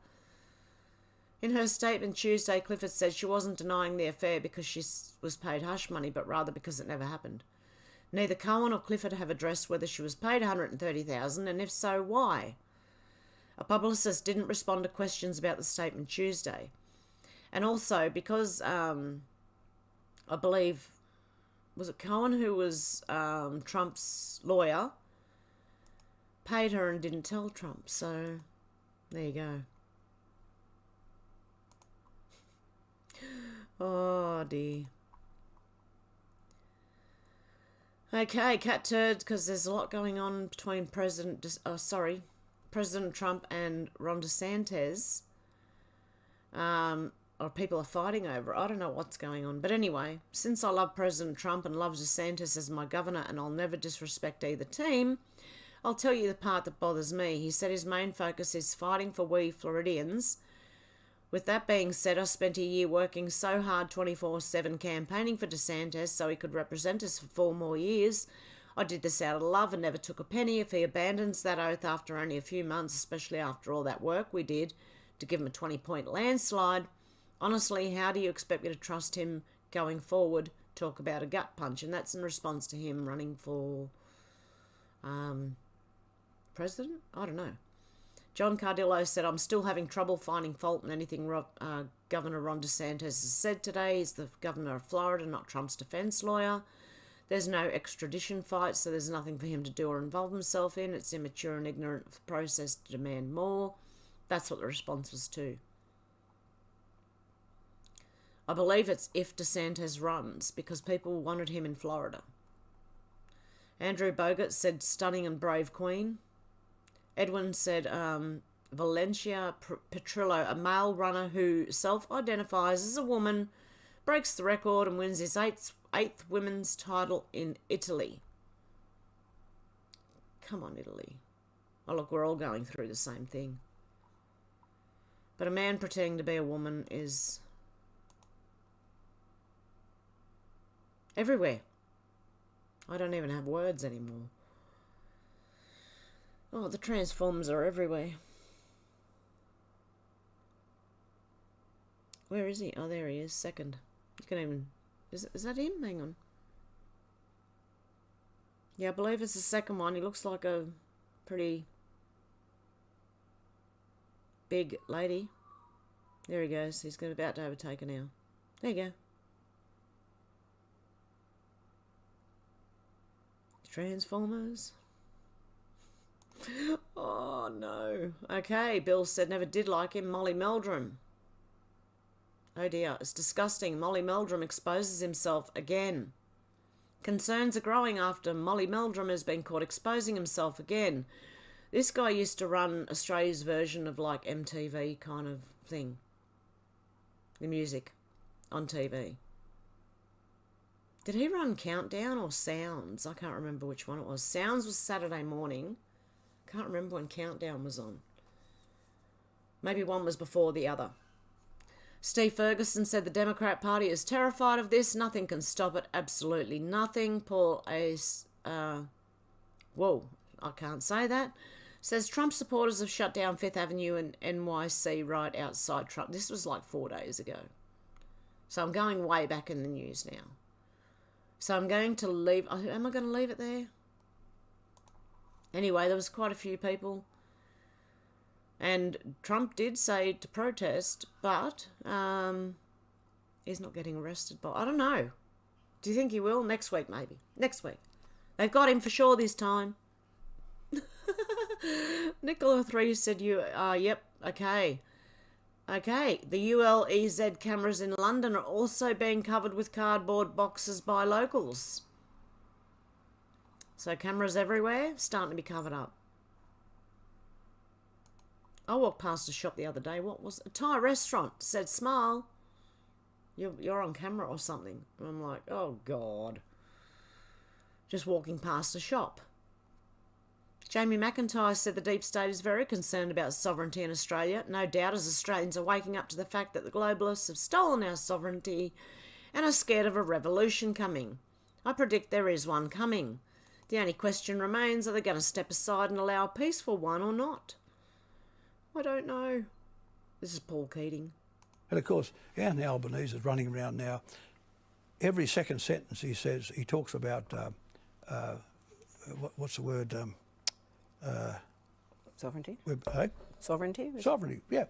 In her statement Tuesday, Clifford said she wasn't denying the affair because she was paid hush money, but rather because it never happened. Neither Cohen or Clifford have addressed whether she was paid $130,000, and if so, why. A publicist didn't respond to questions about the statement Tuesday. And also, because I believe, was it Cohen who was Trump's lawyer, paid her and didn't tell Trump. So, there you go. Oh, dear. Okay, cat turds, because there's a lot going on between President Trump and Ron DeSantis. Or people are fighting over it. I don't know what's going on. But anyway, since I love President Trump and love DeSantis as my governor and I'll never disrespect either team, I'll tell you the part that bothers me. He said his main focus is fighting for we Floridians. With that being said, I spent a year working so hard 24/7 campaigning for DeSantis so he could represent us for 4 more years. I did this out of love and never took a penny. If he abandons that oath after only a few months, especially after all that work we did to give him a 20-point landslide, honestly, how do you expect me to trust him going forward? Talk about a gut punch. And that's in response to him running for president? I don't know. John Cardillo said, I'm still having trouble finding fault in anything Governor Ron DeSantis has said today. He's the governor of Florida, not Trump's defense lawyer. There's no extradition fight, so there's nothing for him to do or involve himself in. It's immature and ignorant of the process to demand more. That's what the response was to. I believe it's if DeSantis runs, because people wanted him in Florida. Andrew Bogut said, stunning and brave queen. Edwin said, Valencia Petrillo, a male runner who self-identifies as a woman, breaks the record and wins his eighth women's title in Italy. Come on, Italy. Oh, look, we're all going through the same thing. But a man pretending to be a woman is everywhere. I don't even have words anymore. Oh, the transformers are everywhere. Where is he? Oh, there he is. Second. You can even... Is that him? Hang on. Yeah, I believe it's the second one. He looks like a pretty big lady. There he goes. He's about to overtake her now. There you go. Transformers. Oh, no. Okay, Bill said never did like him. Molly Meldrum. Oh, dear. It's disgusting. Molly Meldrum exposes himself again. Concerns are growing after Molly Meldrum has been caught exposing himself again. This guy used to run Australia's version of, like, MTV kind of thing. The music on TV. Did he run Countdown or Sounds? I can't remember which one it was. Sounds was Saturday morning. Can't remember when Countdown was on. Maybe one was before the other. Steve Ferguson said the Democrat Party is terrified of this. Nothing can stop it. Absolutely nothing. Paul Ace, whoa, I can't say that. Says Trump supporters have shut down Fifth Avenue and NYC right outside Trump. This was like 4 days ago. So I'm going way back in the news now. So I'm going to leave... Am I going to leave it there? Anyway, there was quite a few people. And Trump did say to protest, but he's not getting arrested. But I don't know. Do you think he will? Next week, maybe. Next week. They've got him for sure this time. Nicola 3 said yep, okay. Okay, the ULEZ cameras in London are also being covered with cardboard boxes by locals. So cameras everywhere, starting to be covered up. I walked past a shop the other day. What was it? A Thai restaurant. Said, smile. You're on camera or something. And I'm like, oh, God. Just walking past a shop. Jamie McIntyre said the deep state is very concerned about sovereignty in Australia. No doubt as Australians are waking up to the fact that the globalists have stolen our sovereignty and are scared of a revolution coming. I predict there is one coming. The only question remains, are they going to step aside and allow a peaceful one or not? I don't know. This is Paul Keating. And of course, Anthony Albanese is running around now. Every second sentence he says, he talks about, what's the word? Sovereignty? Sovereignty? Sovereignty, yeah.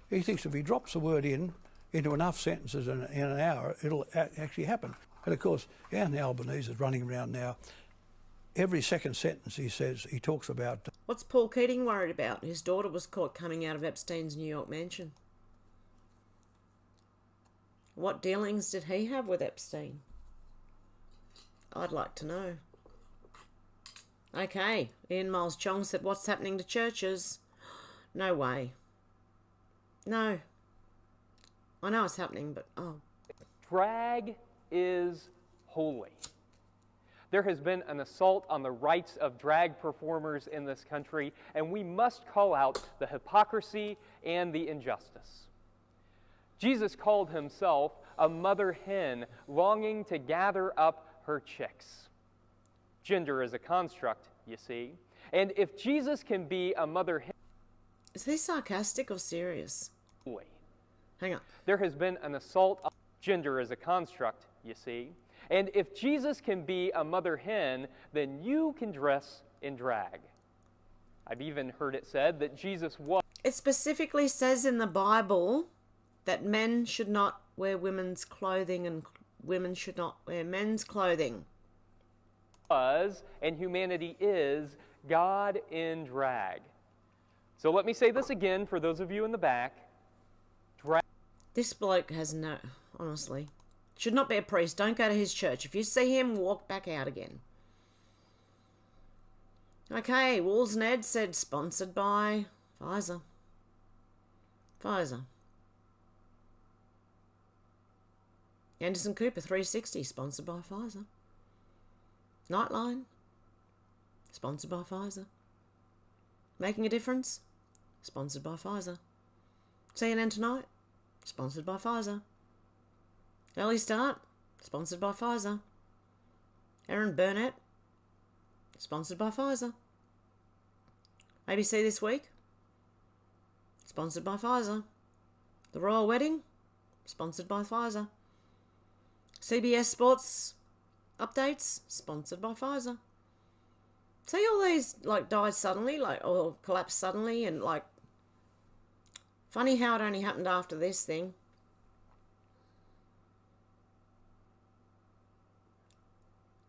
He thinks if he drops the word into enough sentences in an hour, it'll actually happen. And of course, Anthony Albanese is running around now. Every second sentence he says, he talks about... What's Paul Keating worried about? His daughter was caught coming out of Epstein's New York mansion. What dealings did he have with Epstein? I'd like to know. Okay, Ian Miles Chong said, what's happening to churches? No way. No. I know it's happening, but oh. Drag is holy. There has been an assault on the rights of drag performers in this country, and we must call out the hypocrisy and the injustice. Jesus called himself a mother hen longing to gather up her chicks. Gender is a construct, you see. And if Jesus can be a mother hen... Is he sarcastic or serious? Hang on. There has been an assault on... Gender is a construct, you see. And if Jesus can be a mother hen, then you can dress in drag. I've even heard it said that Jesus was... It specifically says in the Bible that men should not wear women's clothing and women should not wear men's clothing. Was, and humanity is, God in drag. So let me say this again for those of you in the back. Drag... This bloke has no... Honestly. Should not be a priest. Don't go to his church. If you see him, walk back out again. Okay, Walls Ned said sponsored by Pfizer. Pfizer. Anderson Cooper 360 sponsored by Pfizer. Nightline sponsored by Pfizer. Making a Difference sponsored by Pfizer. CNN Tonight sponsored by Pfizer. Early Start sponsored by Pfizer. Aaron Burnett sponsored by Pfizer. ABC This Week sponsored by Pfizer. The Royal Wedding sponsored by Pfizer. CBS Sports Updates sponsored by Pfizer. See all these like died suddenly, like or collapsed suddenly, and like funny how it only happened after this thing.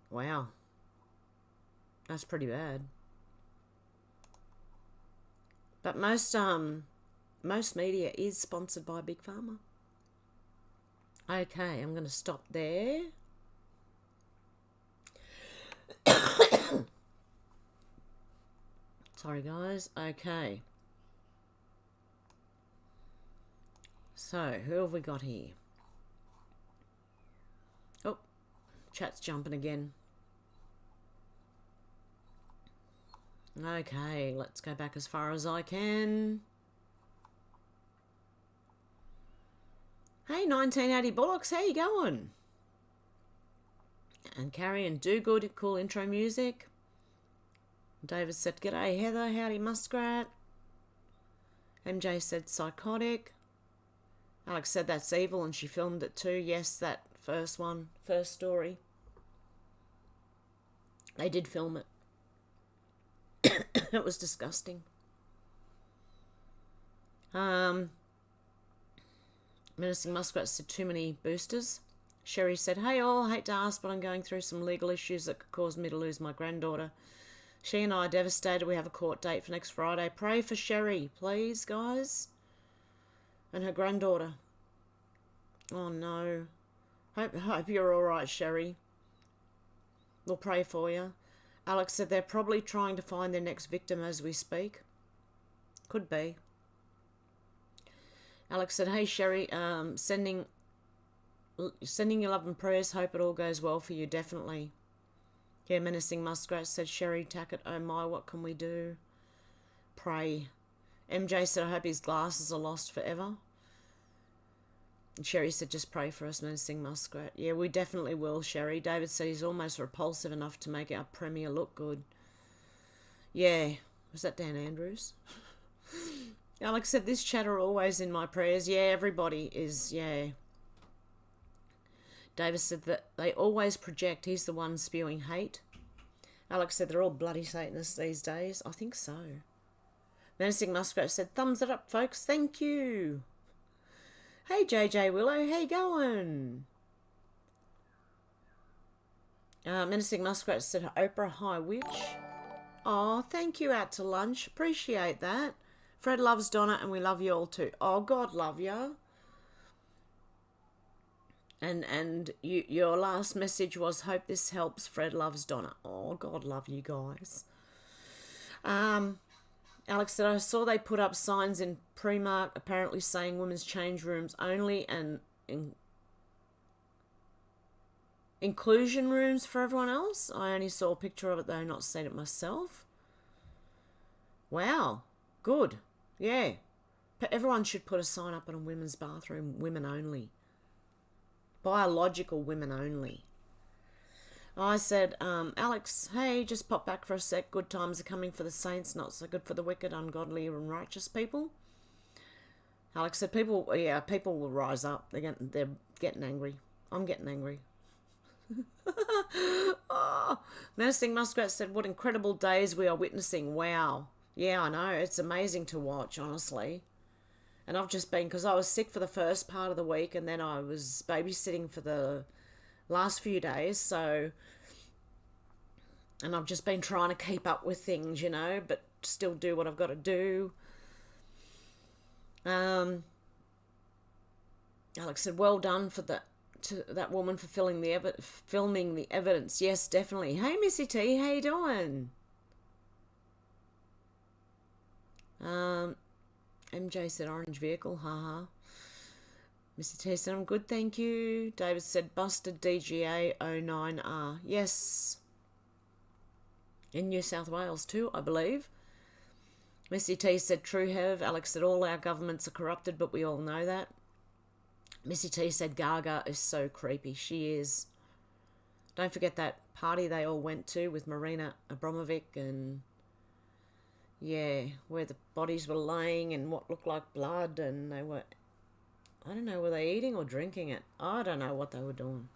Wow. That's pretty bad. But most media is sponsored by Big Pharma. Okay, I'm going to stop there. Sorry, guys. Okay. So, who have we got here? Oh, chat's jumping again. Okay, let's go back as far as I can. Hey, 1980 Bullocks, how you going? And Carrie and Do Good, cool intro music. David said, g'day Heather, howdy Muskrat. MJ said, psychotic. Alex said, that's evil, and she filmed it too. Yes, that first one, first story. They did film it. It was disgusting. Menacing Muskrat said, too many boosters. Sherry said, hey all, hate to ask, but I'm going through some legal issues that could cause me to lose my granddaughter. She and I are devastated. We have a court date for next Friday. Pray for Sherry, please, guys. And her granddaughter. Oh, no. Hope you're all right, Sherry. We'll pray for you. Alex said they're probably trying to find their next victim as we speak. Could be. Alex said, hey, Sherry, sending your love and prayers. Hope it all goes well for you, definitely. Yeah, Menacing Muskrat said, Sherry Tackett, oh my, what can we do? Pray. MJ said, I hope his glasses are lost forever. And Sherry said, just pray for us, Menacing Muskrat. Yeah, we definitely will, Sherry. David said he's almost repulsive enough to make our premier look good. Yeah. Was that Dan Andrews? Alex said, this chat are always in my prayers. Yeah, everybody is, yeah. Davis said that they always project. He's the one spewing hate. Alex said they're all bloody Satanists these days. I think so. Menacing Muskrat said, thumbs it up, folks. Thank you. Hey, JJ Willow. How you going? Menacing Muskrat said, Oprah High Witch. Oh, thank you, out to lunch. Appreciate that. Fred loves Donna and we love you all too. Oh, God love you. And your last message was, hope this helps. Fred loves Donna. Oh, God love you guys. Alex said, I saw they put up signs in Primark apparently saying women's change rooms only and inclusion rooms for everyone else. I only saw a picture of it though, not seen it myself. Wow, good. Yeah. But everyone should put a sign up in a women's bathroom, women only. Biological women only. I said, Alex, hey, just pop back for a sec. Good times are coming for the saints, not so good for the wicked, ungodly, and righteous people. Alex said, people will rise up. They're getting angry. I'm getting angry. Oh, Menacing Muskrat said, what incredible days we are witnessing. Wow. Yeah, I know. It's amazing to watch, honestly. And I've just been, because I was sick for the first part of the week and then I was babysitting for the last few days, so, and I've just been trying to keep up with things, you know, but still do what I've got to do. Alex said, well done to that woman for filming the evidence. Yes, definitely. Hey, Missy T, how you doing? MJ said orange vehicle, haha. Mr. T said, I'm good, thank you. David said, busted DGA 09R. Yes. In New South Wales too, I believe. Missy T said, true, Hev. Alex said, all our governments are corrupted, but we all know that. Missy T said, Gaga is so creepy. She is. Don't forget that party they all went to with Marina Abramovic and, yeah, where the bodies were laying and what looked like blood, and they were, I don't know, were they eating or drinking it? I don't know what they were doing.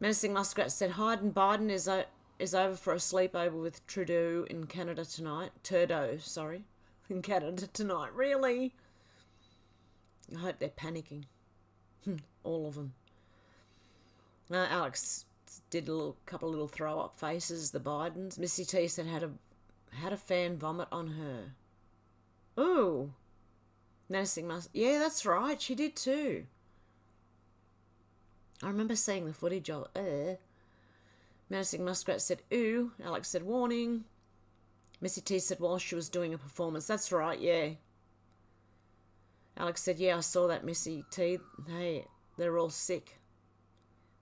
Menacing Muskrat said, Biden is over for a sleepover with Trudeau in Canada tonight. In Canada tonight. Really? I hope they're panicking. All of them. Alex did a couple of little throw-up faces, the Bidens. Missy T said had a fan vomit on her. Ooh. Menacing yeah, that's right. She did too. I remember seeing the footage of Menacing Muskrat said, ooh. Alex said, warning. Missy T said, while she was doing a performance. That's right, yeah. Alex said, yeah, I saw that, Missy T. Hey, they're all sick.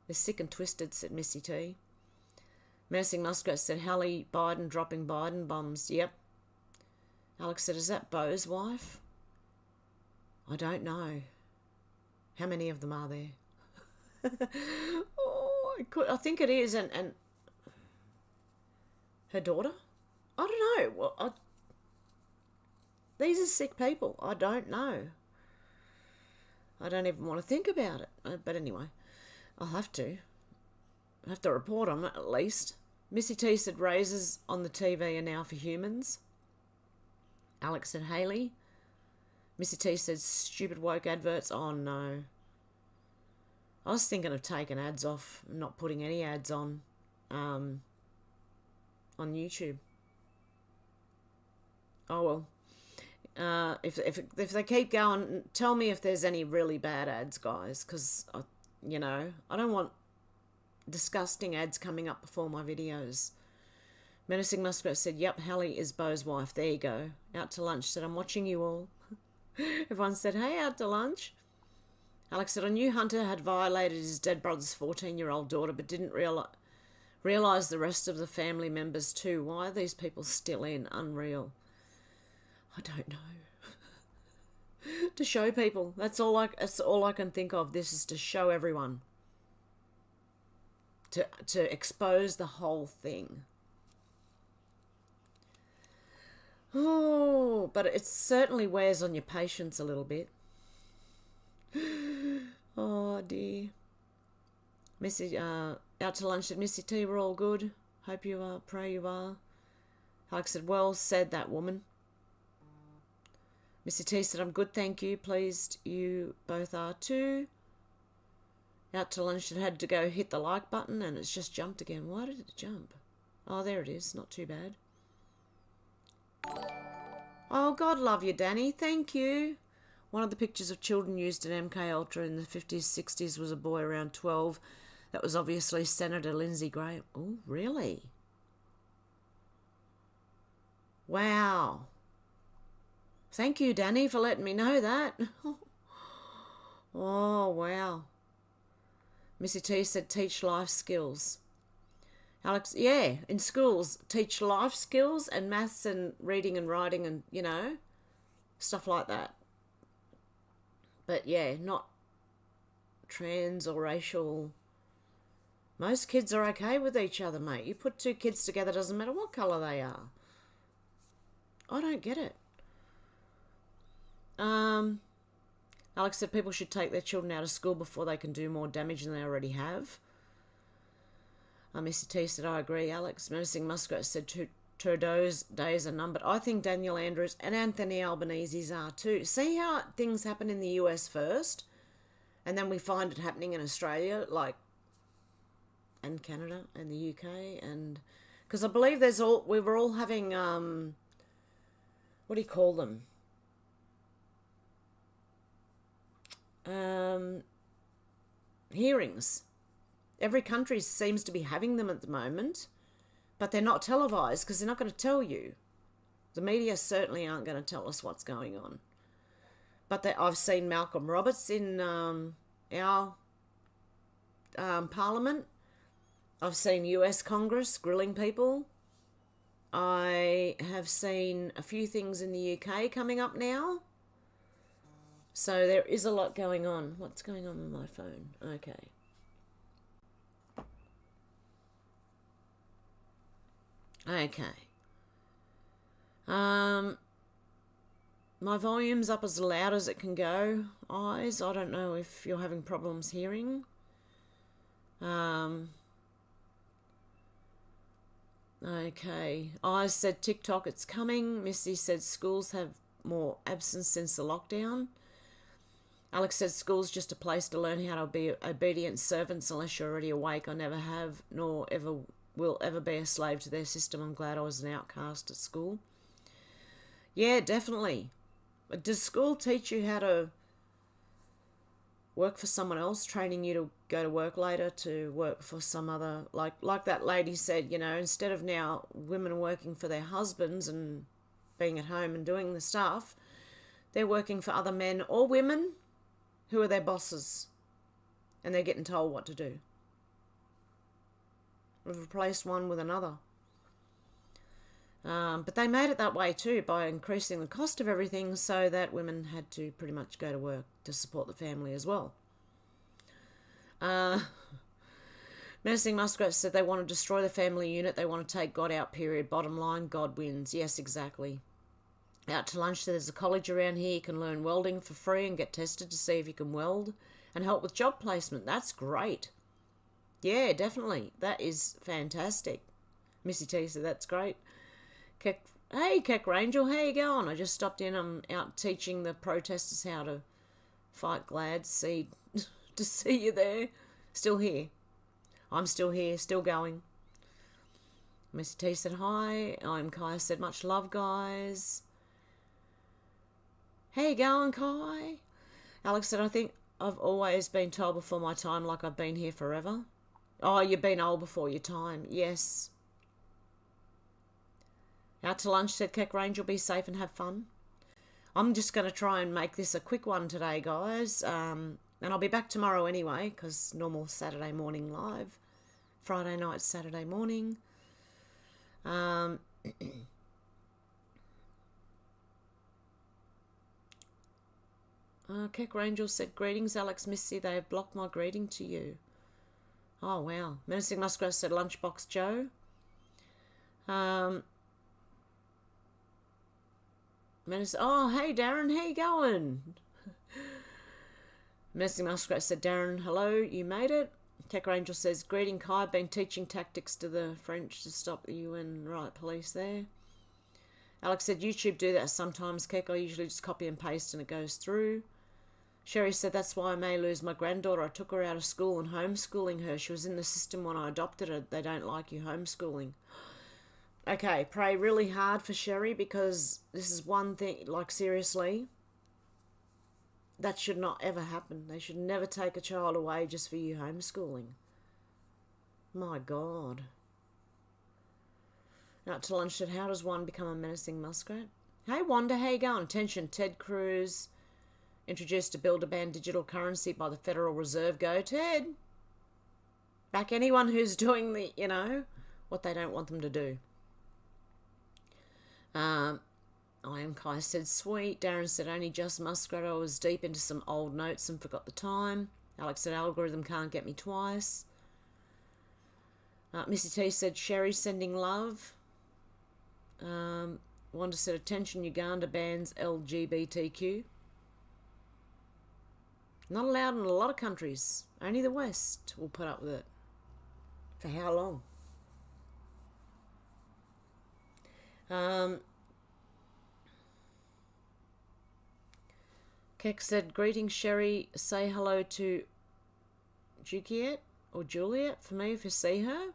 They're sick and twisted, said Missy T. Menacing Muskrat said, Hallie Biden dropping Biden bombs. Yep. Alex said, is that Bo's wife? I don't know. How many of them are there? I think it is. And her daughter? I don't know. Well, these are sick people. I don't know. I don't even want to think about it. But anyway, I'll have to. I have to report on it at least. Missy T said razors on the TV are now for humans. Alex said Haley. Missy T said stupid woke adverts. Oh no. I was thinking of taking ads off and not putting any ads on YouTube. Oh well. If they keep going, tell me if there's any really bad ads, guys, because I don't want disgusting ads coming up before my videos. Menacing Muskrat said, yep, Hallie is Bo's wife. There you go. Out to lunch. Said, I'm watching you all. Everyone said, hey, out to lunch. Alex said, I knew Hunter had violated his dead brother's 14-year-old daughter, but didn't realise the rest of the family members too. Why are these people still in? Unreal. I don't know. To show people. That's all I can think of. This is to show everyone. To expose the whole thing. Oh, but it certainly wears on your patience a little bit. Oh dear. Missy, out to lunch at Missy T, we're all good. Hope you are, pray you are. Alex said, well said, that woman. Missy T said, I'm good, thank you. Pleased you both are too. Out to lunch, it had to go hit the like button and it's just jumped again. Why did it jump? Oh, there it is. Not too bad. Oh, God love you, Danny. Thank you. One of the pictures of children used at MK Ultra in the 50s, 60s was a boy around 12. That was obviously Senator Lindsey Graham. Oh, really? Wow. Thank you, Danny, for letting me know that. Oh, wow. Missy T said teach life skills. Alex, yeah, in schools, teach life skills and maths and reading and writing and, you know, stuff like that. But yeah, not trans or racial. Most kids are okay with each other, mate. You put two kids together, doesn't matter what colour they are. I don't get it. Alex said people should take their children out of school before they can do more damage than they already have. Mr. T said, I agree, Alex. Menacing Muskrat said Trudeau's days are numbered. I think Daniel Andrews and Anthony Albanese's are too. See how things happen in the US first, and then we find it happening in Australia, like, and Canada and the UK, and because I believe we were all having what do you call them? Hearings. Every country seems to be having them at the moment, but they're not televised because they're not going to tell you. The media certainly aren't going to tell us what's going on. But I've seen Malcolm Roberts in our Parliament. I've seen US Congress grilling people. I have seen a few things in the UK coming up now. So there is a lot going on. What's going on with my phone? Okay. Okay. My volume's up as loud as it can go. Eyes, I don't know if you're having problems hearing. Okay. Eyes said TikTok, it's coming. Missy said schools have more absence since the lockdown. Alex said school's just a place to learn how to be obedient servants unless you're already awake. I never have, nor ever will ever be a slave to their system. I'm glad I was an outcast at school. Yeah, definitely. Does school teach you how to work for someone else, training you to go to work later, to work for some other, like that lady said, you know, instead of now women working for their husbands and being at home and doing the stuff, they're working for other men or women who are their bosses, and they're getting told what to do. We've replaced one with another. But they made it that way too by increasing the cost of everything so that women had to pretty much go to work to support the family as well. Menacing Muskrat said they want to destroy the family unit. They want to take God out, period. Bottom line, God wins. Yes, exactly. Out to lunch, there's a college around here. You can learn welding for free and get tested to see if you can weld and help with job placement. That's great. Yeah, definitely. That is fantastic. Missy T said that's great. Hey, Keck Rangel, how you going? I just stopped in. I'm out teaching the protesters how to fight glad. To see you there. Still here. I'm still here, still going. Missy T said hi. I'm Kai said much love, guys. How you going, Kai? Alex said, I think I've always been told before my time like I've been here forever. Oh, you've been old before your time. Yes. Out to lunch, said Keck Ranger. Be safe and have fun. I'm just going to try and make this a quick one today, guys. And I'll be back tomorrow anyway, because normal Saturday morning live. Friday night, Saturday morning. Keck Rangel said, greetings, Alex Missy. They have blocked my greeting to you. Oh, wow. Menacing Muskrat said, Lunchbox Joe. Oh, hey, Darren. How you going? Menacing Muskrat said, Darren, hello. You made it. Keck Rangel says, greeting, Kai. I've been teaching tactics to the French to stop the UN riot police there. Alex said, YouTube do that sometimes, Keck. I usually just copy and paste and it goes through. Sherry said, that's why I may lose my granddaughter. I took her out of school and homeschooling her. She was in the system when I adopted her. They don't like you homeschooling. Okay, pray really hard for Sherry, because this is one thing, like, seriously, that should not ever happen. They should never take a child away just for you homeschooling. My God. Out to lunch said, how does one become a menacing muskrat? Hey Wanda, how you going? Attention, Ted Cruz introduced to build a ban digital currency by the Federal Reserve. Go Ted. Back anyone who's doing the, what they don't want them to do. I am Kai said, sweet. Darren said, only just muskrat. I was deep into some old notes and forgot the time. Alex said, algorithm can't get me twice. Missy T said, Sherry sending love. Wanda said, attention, Uganda bans LGBTQ. Not allowed in a lot of countries. Only the West will put up with it. For how long? Keck said, greetings, Sherry. Say hello to Juliet or Juliet for me if you see her.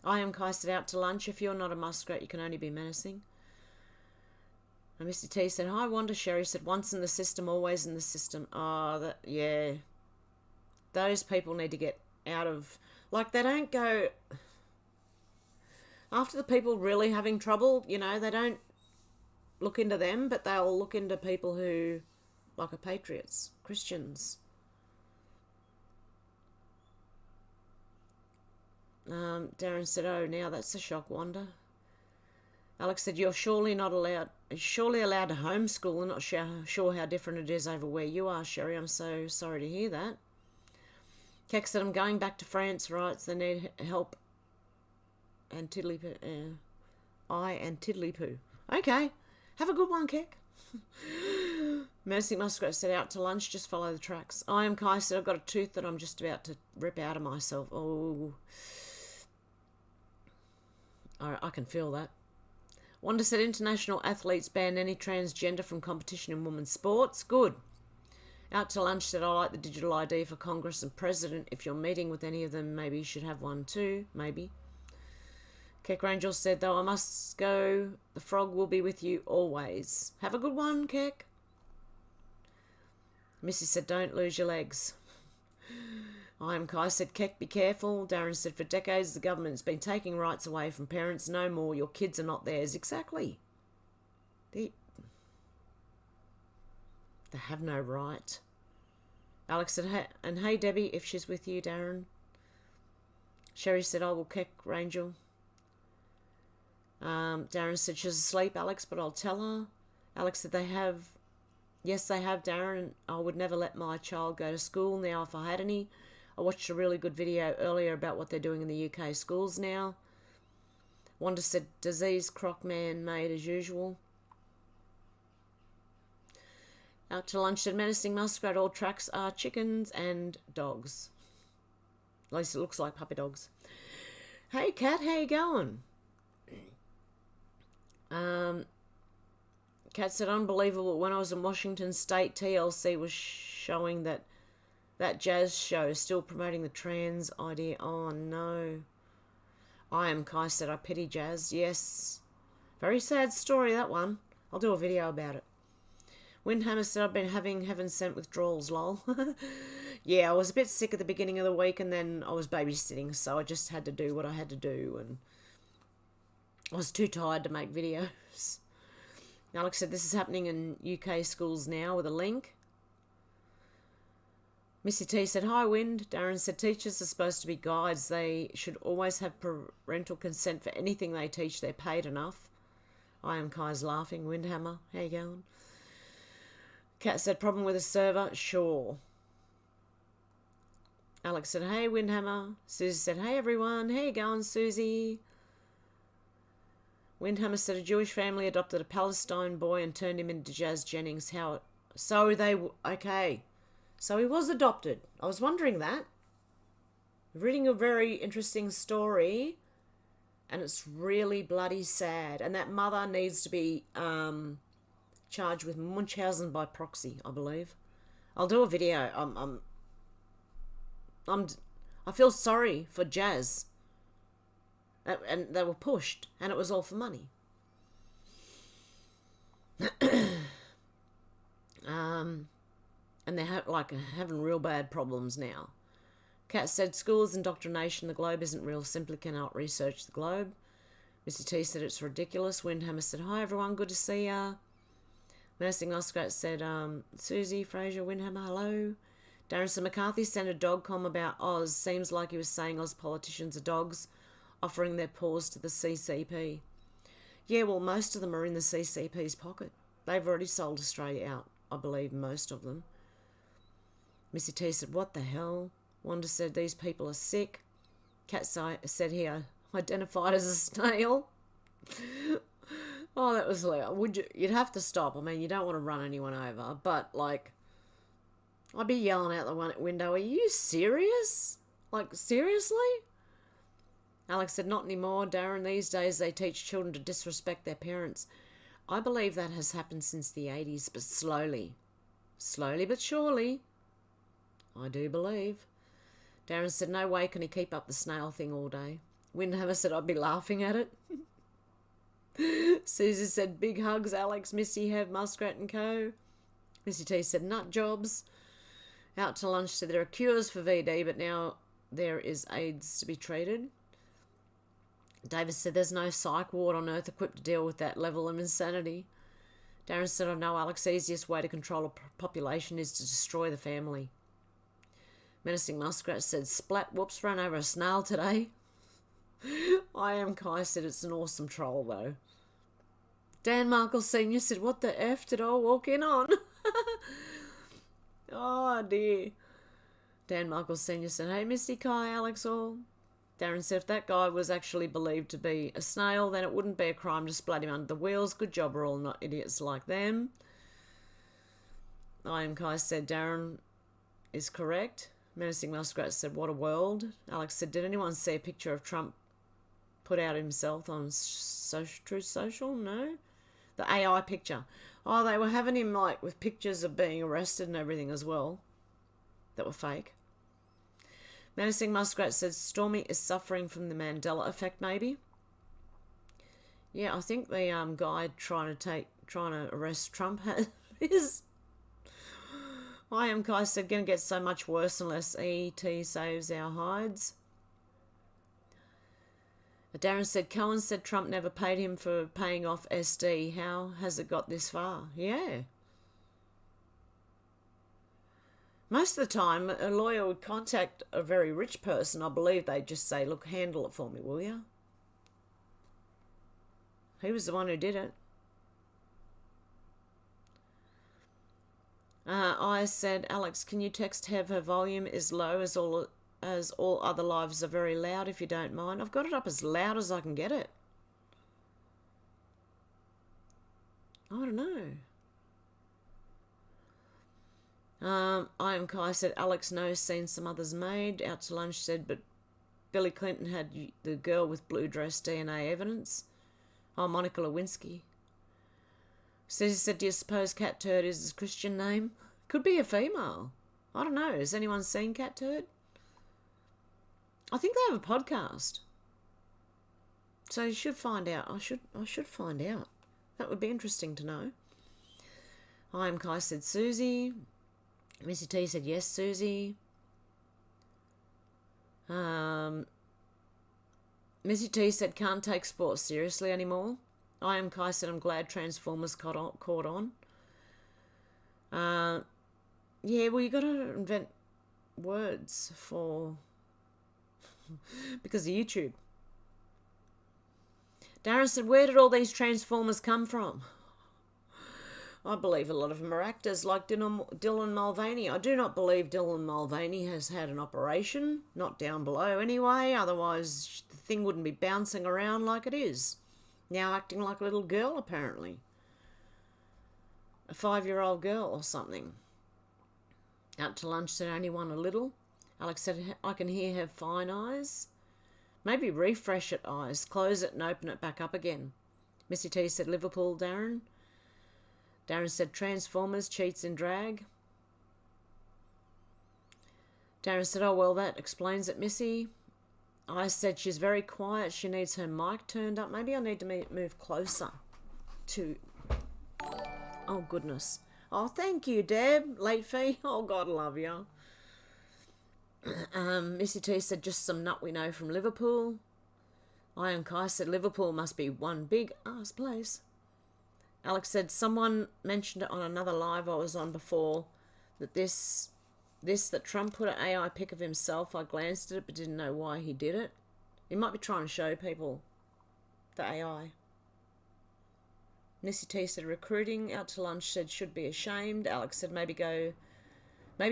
I am Kai said, out to lunch. If you're not a muskrat, you can only be menacing. And Mr. T said, hi, Wanda. Sherry said, once in the system, always in the system. Oh, yeah. Those people need to get out of... Like, they don't go... After the people really having trouble, they don't look into them, but they'll look into people who, like, are patriots, Christians. Darren said, oh, now that's a shock, Wanda. Alex said, you're surely allowed to homeschool. I'm not sure how different it is over where you are, Sherry. I'm so sorry to hear that. Keck said, I'm going back to France, right? So they need help. And tiddly-poo. and tiddly-poo. Okay. Have a good one, Keck. Mercy Muskrat said, out to lunch, just follow the tracks. I am Kai said, I've got a tooth that I'm just about to rip out of myself. Oh. I can feel that. Wanda said, international athletes ban any transgender from competition in women's sports. Good. Out to lunch said, I like the digital ID for Congress and President. If you're meeting with any of them, maybe you should have one too. Maybe. Keck Rangel said, though I must go, the frog will be with you always. Have a good one, Keck. Missy said, don't lose your legs. I am Kai said, Keck, be careful. Darren said, for decades the government's been taking rights away from parents. No more. Your kids are not theirs. Exactly. They have no right. Alex said, hey, and hey, Debbie, if she's with you, Darren. Sherry said, I will Keck Rangel. Darren said, she's asleep, Alex, but I'll tell her. Alex said, yes, they have, Darren. I would never let my child go to school now if I had any. I watched a really good video earlier about what they're doing in the UK schools now. Wanda said, disease croc man made as usual. Out to lunch said, menacing muskrat, all tracks are chickens and dogs. At least it looks like puppy dogs. Hey, Kat, how you going? Kat said, unbelievable. When I was in Washington State, TLC was showing that jazz show is still promoting the trans idea. Oh, no. I am Kai said, I pity jazz. Yes. Very sad story, that one. I'll do a video about it. Windhammer said, I've been having heaven sent withdrawals, lol. Yeah, I was a bit sick at the beginning of the week and then I was babysitting, so I just had to do what I had to do and I was too tired to make videos. Alex said, this is happening in UK schools now with a link. Missy T said, hi, Wind. Darren said, teachers are supposed to be guides. They should always have parental consent for anything they teach. They're paid enough. I am Kai's laughing. Windhammer, how you going? Kat said, problem with the server? Sure. Alex said, hey, Windhammer. Susie said, hey, everyone. How you going, Susie? Windhammer said, a Jewish family adopted a Palestine boy and turned him into Jazz Jennings. Okay. So he was adopted. I was wondering that. Reading a very interesting story, and it's really bloody sad. And that mother needs to be charged with Munchausen by proxy, I believe. I'll do a video. I feel sorry for Jazz. And they were pushed, and it was all for money. And they're having real bad problems now. Kat said, school is indoctrination. The globe isn't real. Simply cannot research the globe. Missy T said it's ridiculous. Windhammer said, hi everyone, good to see ya. Menacing Muskrat said, Susie, Fraser, Windhammer, hello. Darren said, McCarthy sent a dog com about Oz. Seems like he was saying Oz politicians are dogs, offering their paws to the CCP. Yeah, well, most of them are in the CCP's pocket. They've already sold Australia out, I believe, most of them. Missy T said, what the hell? Wanda said, these people are sick. Cat said he identified as a snail. Oh, that was loud. You'd have to stop. I mean, you don't want to run anyone over, but, like, I'd be yelling out the window, are you serious? Like, seriously? Alex said, not anymore, Darren. These days they teach children to disrespect their parents. I believe that has happened since the 80s, but slowly. Slowly but surely. I do believe. Darren said, no way can he keep up the snail thing all day. Windhammer said, I'd be laughing at it. Susie said, big hugs, Alex, Missy, Hev, Muskrat and co. Missy T said, nut jobs. Out to lunch said, there are cures for VD, but now there is AIDS to be treated. Davis said, there's no psych ward on earth equipped to deal with that level of insanity. Darren said, I know, Alex, the easiest way to control a population is to destroy the family. Menacing Muskrat said, splat, whoops, ran over a snail today. I am Kai said, it's an awesome troll, though. Dan Markle Sr. said, what the F did I walk in on? Oh, dear. Dan Markle Sr. said, hey, Missy, Kai, Alex, all. Darren said, if that guy was actually believed to be a snail, then it wouldn't be a crime to splat him under the wheels. Good job, we're all not idiots like them. I am Kai said, Darren is correct. Menacing Muskrat said, what a world. Alex said, did anyone see a picture of Trump put out himself on Truth Social? No? The AI picture. Oh, they were having him, like, with pictures of being arrested and everything as well. That were fake. Menacing Muskrat says, Stormy is suffering from the Mandela effect, maybe. Yeah, I think the guy trying to arrest Trump is. I am Kai said, gonna get so much worse unless ET saves our hides. Darren said, Cohen said Trump never paid him for paying off SD. How has it got this far? Yeah. Most of the time, a lawyer would contact a very rich person. I believe they'd just say, look, handle it for me, will you? He was the one who did it. I said, Alex, can you text Hev her volume is low as all other lives are very loud, if you don't mind? I've got it up as loud as I can get it. I don't know. I am Kai said, Alex knows, seen some others made. Out to lunch said, but Billy Clinton had the girl with blue dress DNA evidence. Oh, Monica Lewinsky. Susie said, do you suppose Cat Turd is a Christian name? Could be a female. I don't know. Has anyone seen Cat Turd? I think they have a podcast. So you should find out. I should find out. That would be interesting to know. I am Kai said, Susie. Missy T said, yes, Susie. Missy T said, can't take sports seriously anymore. I am Kai said, I'm glad Transformers caught on. Yeah, well, you got to invent words for... because of YouTube. Darren said, where did all these Transformers come from? I believe a lot of them are actors like Dylan Mulvaney. I do not believe Dylan Mulvaney has had an operation, not down below anyway, otherwise the thing wouldn't be bouncing around like it is. Now acting like a little girl, apparently. A 5-year-old girl or something. Out to lunch said, only one a little. Alex said, I can hear her fine eyes. Maybe refresh it eyes, close it and open it back up again. Missy T said, Liverpool, Darren. Darren said, Transformers, cheats in drag. Darren said, oh, well, that explains it, Missy. I said, she's very quiet. She needs her mic turned up. Maybe I need to move closer to... Oh, goodness. Oh, thank you, Deb. Late fee. Oh, God, love you. Missy T said, just some nut we know from Liverpool. Ian Kai said Liverpool must be one big ass place. Alex said someone mentioned it on another live I was on before, that that Trump put an AI pic of himself. I glanced at it but didn't know why he did it. He might be trying to show people the AI. Missy T said recruiting out to lunch said should be ashamed. Alex said maybe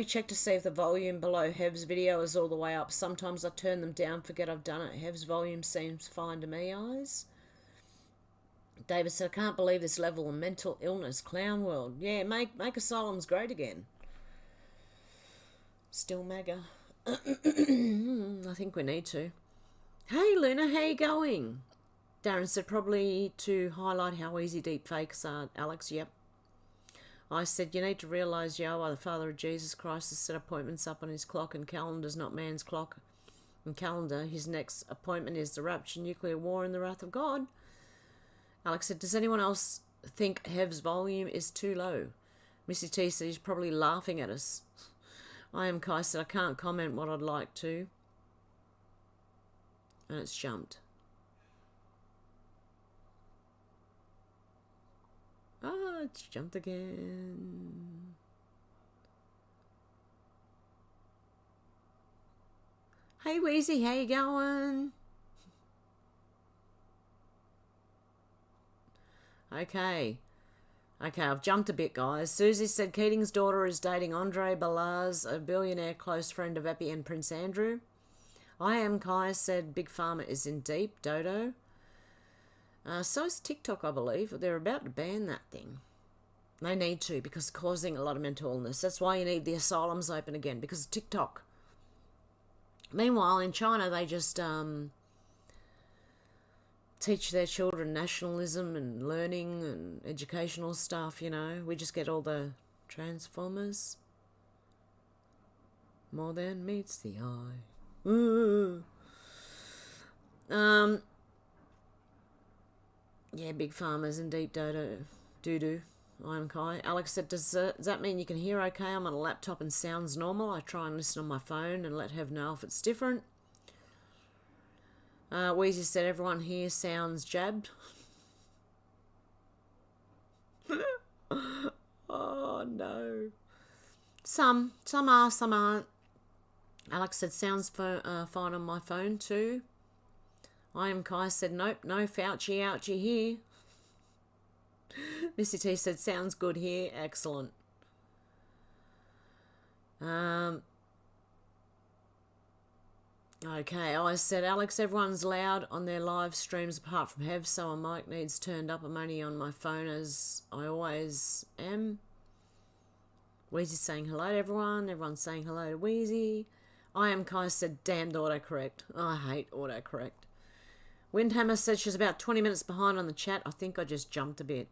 check to see if the volume below Hev's video is all the way up. Sometimes I turn them down, forget I've done it. Hev's volume seems fine to me, eyes. David said, I can't believe this level of mental illness. Clown world. Yeah, make asylums great again. Still MAGA. I think we need to. Hey, Luna, how you going? Darren said, probably to highlight how easy deep fakes are. Alex, yep. I said, you need to realise Yahweh, the Father of Jesus Christ, has set appointments up on his clock, and calendar's not man's clock. And calendar, his next appointment is the rapture, nuclear war, and the wrath of God. Alex said, does anyone else think Hev's volume is too low? Missy T said, he's probably laughing at us. I am Kai said, I can't comment what I'd like to. And it's jumped. Ah, it's jumped again. Hey, Wheezy, how you going? Okay, I've jumped a bit, guys. Susie said Keating's daughter is dating Andre Balaz, a billionaire close friend of Epi and Prince Andrew. I am Kai said Big Pharma is in deep, Dodo. So is TikTok, I believe. They're about to ban that thing. They need to, because it's causing a lot of mental illness. That's why you need the asylums open again, because of TikTok. Meanwhile, in China, they just teach their children nationalism and learning and educational stuff, you know. We just get all the Transformers. More than meets the eye. Ooh. Yeah, big farmers and deep doo-doo. I'm Kai. Alex said, does that mean you can hear okay? I'm on a laptop and sounds normal. I try and listen on my phone and let Hev know if it's different. Wheezy said, everyone here sounds jabbed. Oh, no. Some are, some aren't. Alex said, sounds fine on my phone too. I am Kai said, nope, no Fauci ouchie here. Missy T said, sounds good here. Excellent. Okay, I said, Alex, everyone's loud on their live streams apart from Hev, so my mic needs turned up. I'm only on my phone as I always am. Wheezy's saying hello to everyone. Everyone's saying hello to Wheezy. I am Kai said, damned autocorrect. I hate autocorrect. Windhammer said she's about 20 minutes behind on the chat. I think I just jumped a bit.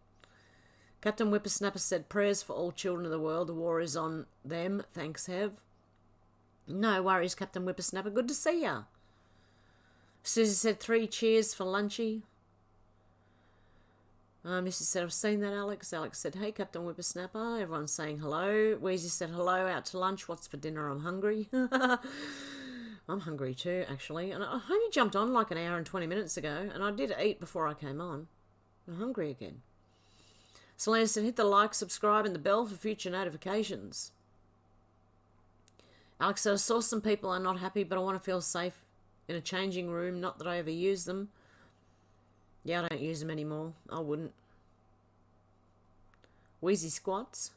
Captain Whippersnapper said, prayers for all children of the world. The war is on them. Thanks, Hev. No worries, Captain Whippersnapper. Good to see ya. Susie said, 3 cheers for lunchy. Missy said, I've seen that, Alex. Alex said, hey, Captain Whippersnapper. Everyone's saying hello. Wheezy said, hello, out to lunch. What's for dinner? I'm hungry. I'm hungry too, actually. And I only jumped on like an hour and 20 minutes ago, and I did eat before I came on. I'm hungry again. Selena said, hit the like, subscribe, and the bell for future notifications. Alex said, I saw some people are not happy, but I want to feel safe in a changing room. Not that I ever use them. Yeah, I don't use them anymore. I wouldn't. Wheezy squats.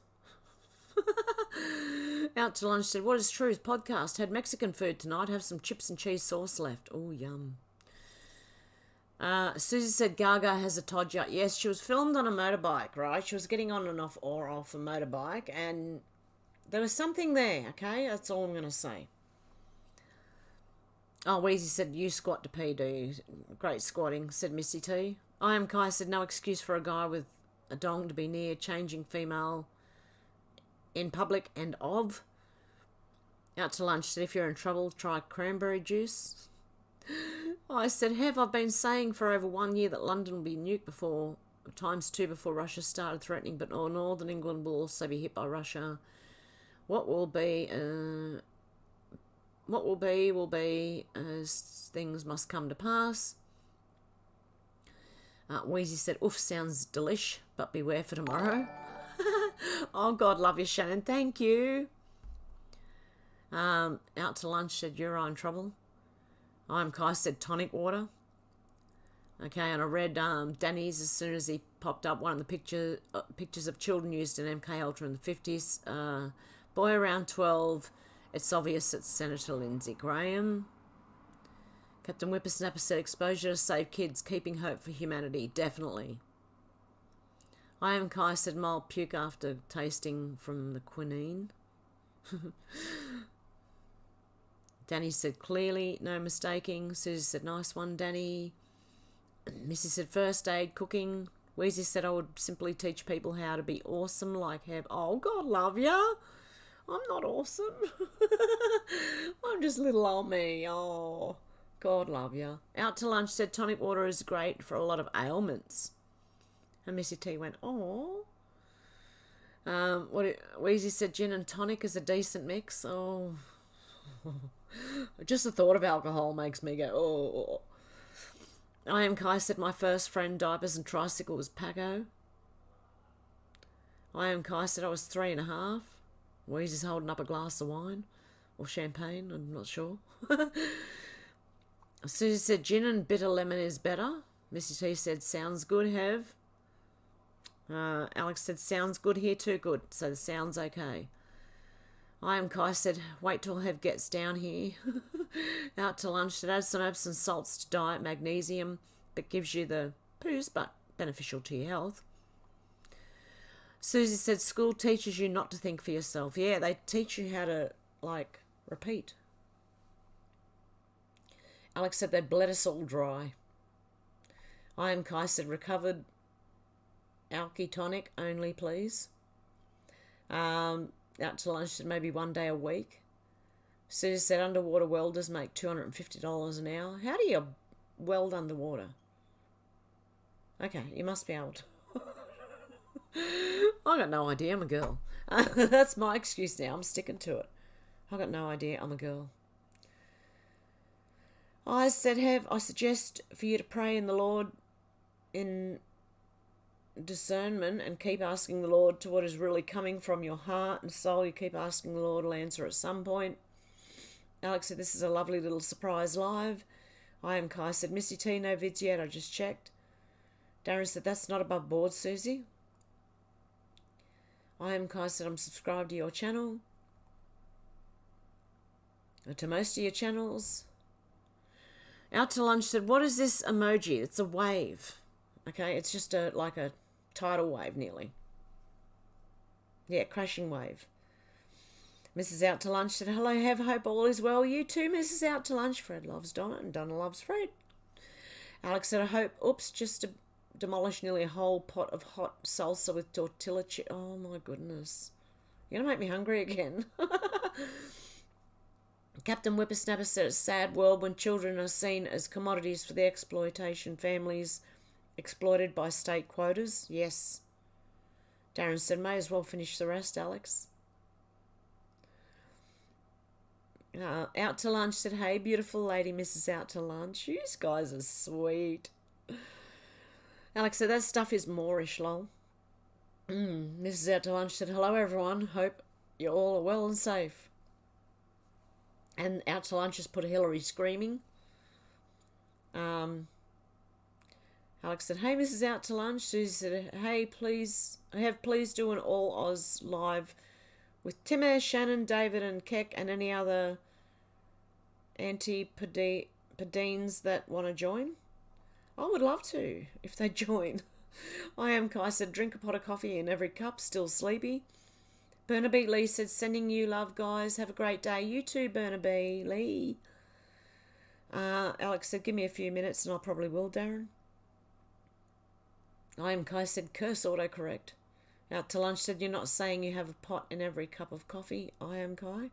Out to lunch said, what is truth? Podcast. Had Mexican food tonight. Have some chips and cheese sauce left. Oh, yum. Susie said Gaga has a Todger. Yes, she was filmed on a motorbike, right? She was getting on and off or off a motorbike, and there was something there, okay? That's all I'm going to say. Oh, Wheezy said, you squat to pee, do you? Great squatting, said Missy T. I am Kai said, no excuse for a guy with a dong to be near changing female in public and of. Out to lunch said, if you're in trouble, try cranberry juice. I said, I've been saying for over 1 year that London will be nuked before, ×2 before Russia started threatening, but Northern England will also be hit by Russia. What will be, as things must come to pass. Wheezy said, oof, sounds delish, but beware for tomorrow. Oh, God, love you, Shannon. Thank you. Out to lunch said, you're in trouble. I'm Kai said, tonic water. Okay, and I read Danny's as soon as he popped up, one of the pictures of children used in MK Ultra in the 50s. Boy around 12. It's obvious it's Senator Lindsey Graham. Captain Whippersnapper said, exposure to save kids, keeping hope for humanity. Definitely. I am Kai said, mild puke after tasting from the quinine. Danny said, clearly, no mistaking. Susie said, nice one, Danny. Missy said, first aid, cooking. Wheezy said, I would simply teach people how to be awesome like Hev. Oh, God love ya. I'm not awesome. I'm just little old me. Oh, God love ya. Out to lunch said, tonic water is great for a lot of ailments. And Missy T went, oh. Wheezy said, gin and tonic is a decent mix. Oh. Just the thought of alcohol makes me go, oh. I am Kai said, my first friend, diapers and tricycle was Paco. I am Kai said, I was 3.5. Wheezy's holding up a glass of wine. Or champagne, I'm not sure. Susie said, gin and bitter lemon is better. Missy T said, sounds good, Hev. Alex said, sounds good here too, good. So the sound's okay. I am Kai said, wait till Hev gets down here. Out to lunch said, add some Epsom salts to diet, magnesium, that gives you the poos, but beneficial to your health. Susie said, school teaches you not to think for yourself. Yeah, they teach you how to, like, repeat. Alex said, they bled us all dry. I am Kai said, recovered alky tonic only, please. Out to lunch said, maybe one day a week. Susie said, underwater welders make $250 an hour. How do you weld underwater? Okay, you must be able to. I got no idea, I'm a girl. That's my excuse now, I'm sticking to it. I got no idea, I'm a girl. I said, Hev, I suggest for you to pray in the Lord in discernment and keep asking the Lord to what is really coming from your heart and soul. You keep asking the Lord, will answer at some point. Alex said, this is a lovely little surprise live. I am Kai said, Missy T, no vids yet, I just checked. Darren said, that's not above board, Susie. I am Kai said, I'm subscribed to your channel. To most of your channels. Out to lunch said, what is this emoji? It's a wave. Okay, it's just like a tidal wave nearly. Yeah, crashing wave. Mrs. Out to Lunch said, hello, Hev, hope all is well. You too, Mrs. Out to Lunch. Fred loves Donna and Donna loves Fred. Alex said, I hope, oops, just to demolish nearly a whole pot of hot salsa with tortilla chip. Oh, my goodness. You're going to make me hungry again. Captain Whippersnapper said, it's a sad world when children are seen as commodities for the exploitation, families exploited by state quotas. Yes. Darren said, may as well finish the rest, Alex. Out to Lunch said, hey, beautiful lady, Mrs. Out to Lunch. You guys are sweet. Alex said, that stuff is Moorish, lol. Mrs. Out to Lunch said, hello, everyone. Hope you all are well and safe. And Out to Lunch has put Hillary screaming. Alex said, hey, Mrs. Out to Lunch. Susie said, hey, please do an all Oz live with Timmer, Shannon, David and Keck and any other anti-Padines that want to join. I would love to, if they join. I am Kai said, drink a pot of coffee in every cup, still sleepy. Burnaby Lee said, sending you love, guys. Have a great day. You too, Burnaby Lee. Alex said, give me a few minutes and I probably will, Darren. I am Kai said, curse autocorrect. Out to Lunch said, you're not saying you have a pot in every cup of coffee. I am Kai.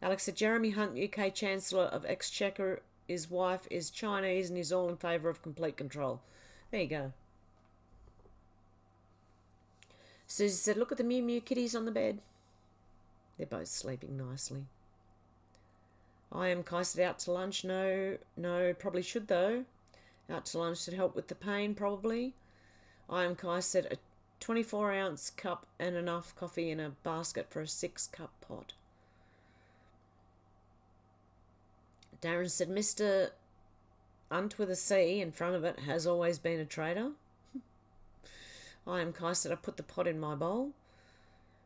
Alex said, Jeremy Hunt, UK Chancellor of Exchequer, his wife is Chinese and he's all in favour of complete control. There you go. Susie said, look at the Mew Mew kitties on the bed. They're both sleeping nicely. I am Kai said, out to lunch. No, probably should though. Out to lunch to help with the pain, probably. I am Kai said a 24-ounce cup and enough coffee in a basket for a 6-cup pot. Darren said, Mr. Unt with a C in front of it has always been a traitor. I am Kai said, I put the pot in my bowl.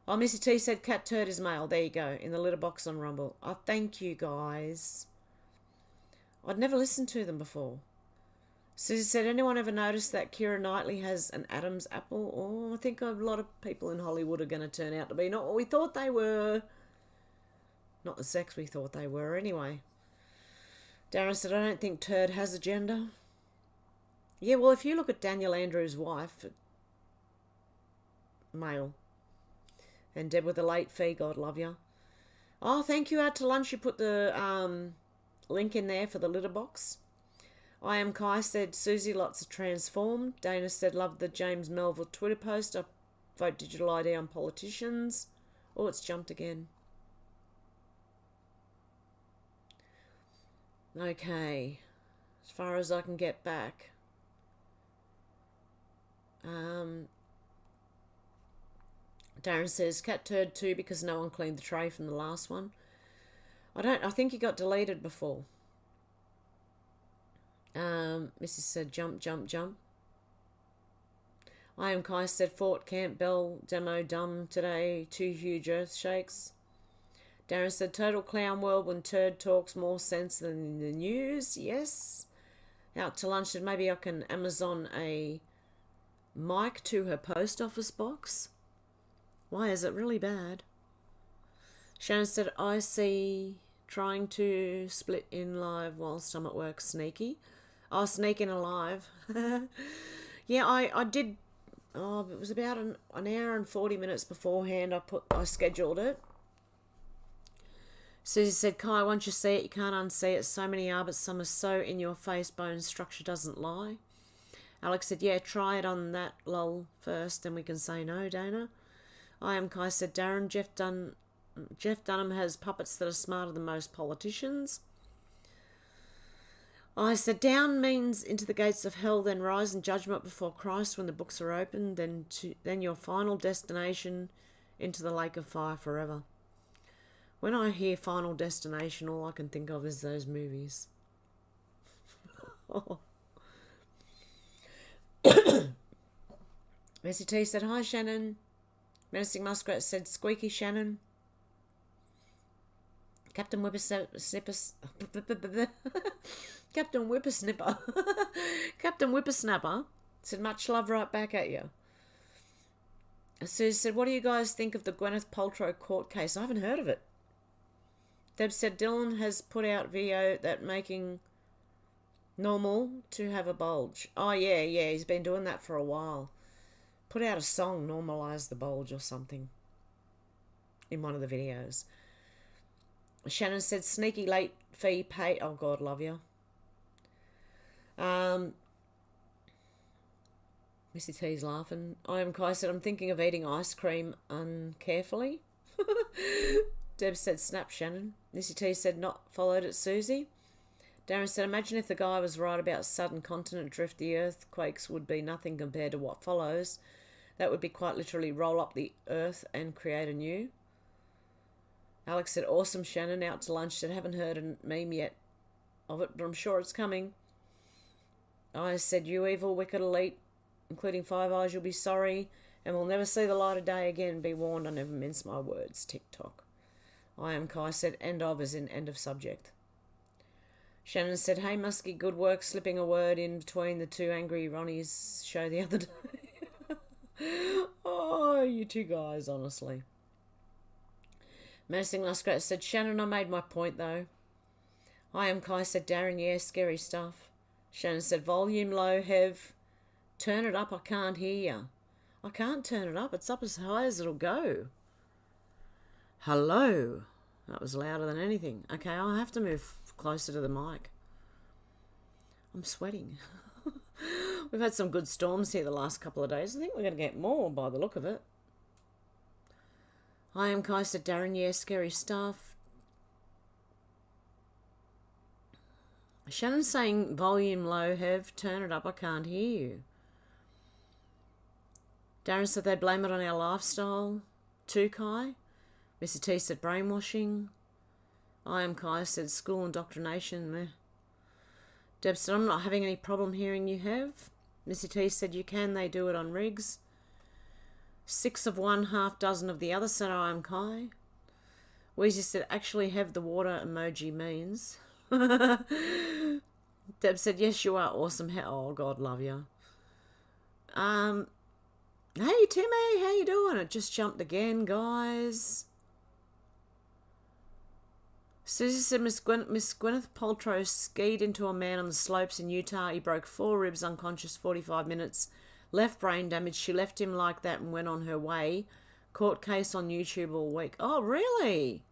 Oh, Missy T said, cat turd is male. There you go, in the litter box on Rumble. Oh, thank you, guys. I'd never listened to them before. Susie said, anyone ever noticed that Keira Knightley has an Adam's apple? Oh, I think a lot of people in Hollywood are going to turn out to be not what we thought they were. Not the sex we thought they were, anyway. Darren said, I don't think turd has a gender. Yeah, well, if you look at Daniel Andrews' wife, male. And Deb with a late fee, God love you. Oh, thank you, Out to Lunch. You put the link in there for the litter box. I am Kai said, Susie, lots of transformed. Dana said, love the James Melville Twitter post. I vote digital ID on politicians. Oh, it's jumped again. Okay, as far as I can get back. Darren says, cat turd too because no one cleaned the tray from the last one. I think he got deleted before. Mrs. said, jump, jump, jump. I am Kai said, Fort Camp Bell demo dumb today, 2 huge earth shakes. Darren said, total clown world when turd talks more sense than in the news. Yes. Out to lunch, said maybe I can Amazon a mic to her post office box. Why is it really bad? Shannon said, I see trying to split in live whilst I'm at work. Sneaky. Oh, sneaking alive. Yeah, I did. Oh, it was about an hour and 40 minutes beforehand. I scheduled it. Susie said, Kai, once you see it, you can't unsee it. So many are, but some are so in your face, bone structure doesn't lie. Alex said, yeah, try it on that lol first, then we can say no, Dana. I am Kai said, Darren, Jeff Dunham has puppets that are smarter than most politicians. I said, down means into the gates of hell, then rise in judgment before Christ when the books are opened, then your final destination into the lake of fire forever. When I hear Final Destination, all I can think of is those movies. Oh. Messi T said, hi, Shannon. Menacing Muskrat said, squeaky Shannon. Captain Whippersnipper Captain Whippersnapper said, much love right back at you. Susie said, what do you guys think of the Gwyneth Paltrow court case? I haven't heard of it. Deb said, Dylan has put out video that making normal to have a bulge. Oh, yeah, he's been doing that for a while. Put out a song, Normalise the Bulge or something, in one of the videos. Shannon said, sneaky late fee pay. Oh, God, love you. Missy T's laughing. I am Kai said, I'm thinking of eating ice cream uncarefully. Deb said, snap, Shannon. Missy T said, not followed it, Susie. Darren said, imagine if the guy was right about sudden continent drift, the earthquakes would be nothing compared to what follows. That would be quite literally roll up the earth and create a new. Alex said, awesome, Shannon. Out to lunch. Said, haven't heard a meme yet of it, but I'm sure it's coming. I said, you evil, wicked elite, including Five Eyes, you'll be sorry and will never see the light of day again. Be warned, I never mince my words. TikTok. I am Kai said, end of as in end of subject. Shannon said, hey, Muskie, good work slipping a word in between the two angry Ronnies show the other day. Oh, you two guys, honestly. Menacing Muskrat said, Shannon, I made my point, though. I am Kai said, Darren, yeah, scary stuff. Shannon said, volume low, Hev. Turn it up, I can't hear you. I can't turn it up, it's up as high as it'll go. Hello. That was louder than anything. Okay, I'll have to move closer to the mic. I'm sweating. We've had some good storms here the last couple of days. I think we're going to get more by the look of it. I am Kai said, Darren, yeah, scary stuff. Shannon's saying volume low, Hev. Turn it up, I can't hear you. Darren said they'd blame it on our lifestyle. Too, Kai. Missy T said brainwashing. I am Kai said school indoctrination. Meh. Deb said I'm not having any problem hearing you, Hev. Missy T said you can, they do it on rigs. 6 of one, half dozen of the other said I am Kai. Weezy said actually Hev the water emoji means. Deb said yes you are awesome. Oh God love you. Hey Timmy, how you doing? It just jumped again, guys. Susie said Miss Gwyneth Paltrow skied into a man on the slopes in Utah. He broke 4 ribs, unconscious, 45 minutes. Left brain damage. She left him like that and went on her way. Court case on YouTube all week. Oh, really?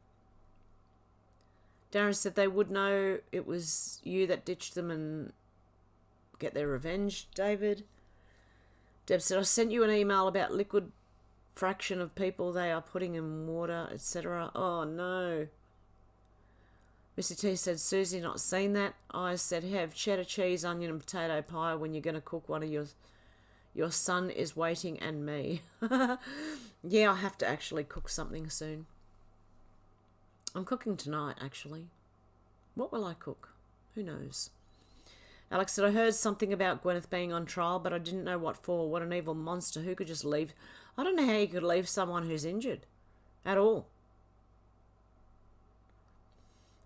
Darren said they would know it was you that ditched them and get their revenge, David. Deb said, I sent you an email about liquid fraction of people they are putting in water, etc. Oh, no. Mr. T said, Susie, not seen that. I said, have cheddar cheese, onion and potato pie when you're going to cook one of your son is waiting and me. Yeah, I have to actually cook something soon. I'm cooking tonight, actually. What will I cook? Who knows? Alex said, I heard something about Gwyneth being on trial, but I didn't know what for. What an evil monster. Who could just leave? I don't know how you could leave someone who's injured. At all.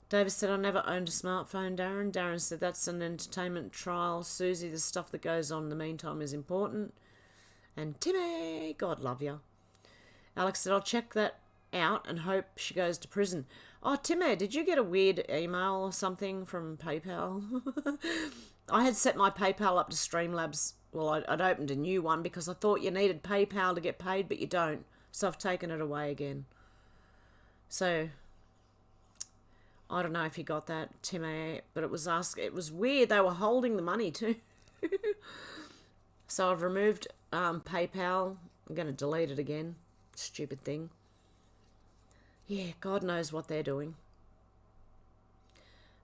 David said, I never owned a smartphone, Darren. Darren said, that's an entertainment trial. Susie, the stuff that goes on in the meantime is important. And Timmy, God love you. Alex said, I'll check that out and hope she goes to prison. Oh, Timmy, did you get a weird email or something from PayPal? I had set my PayPal up to Streamlabs. Well, I'd opened a new one because I thought you needed PayPal to get paid, but you don't. So I've taken it away again. So I don't know if you got that, Timmy, but it was weird. They were holding the money too. So I've removed PayPal. I'm going to delete it again. Stupid thing. Yeah, God knows what they're doing.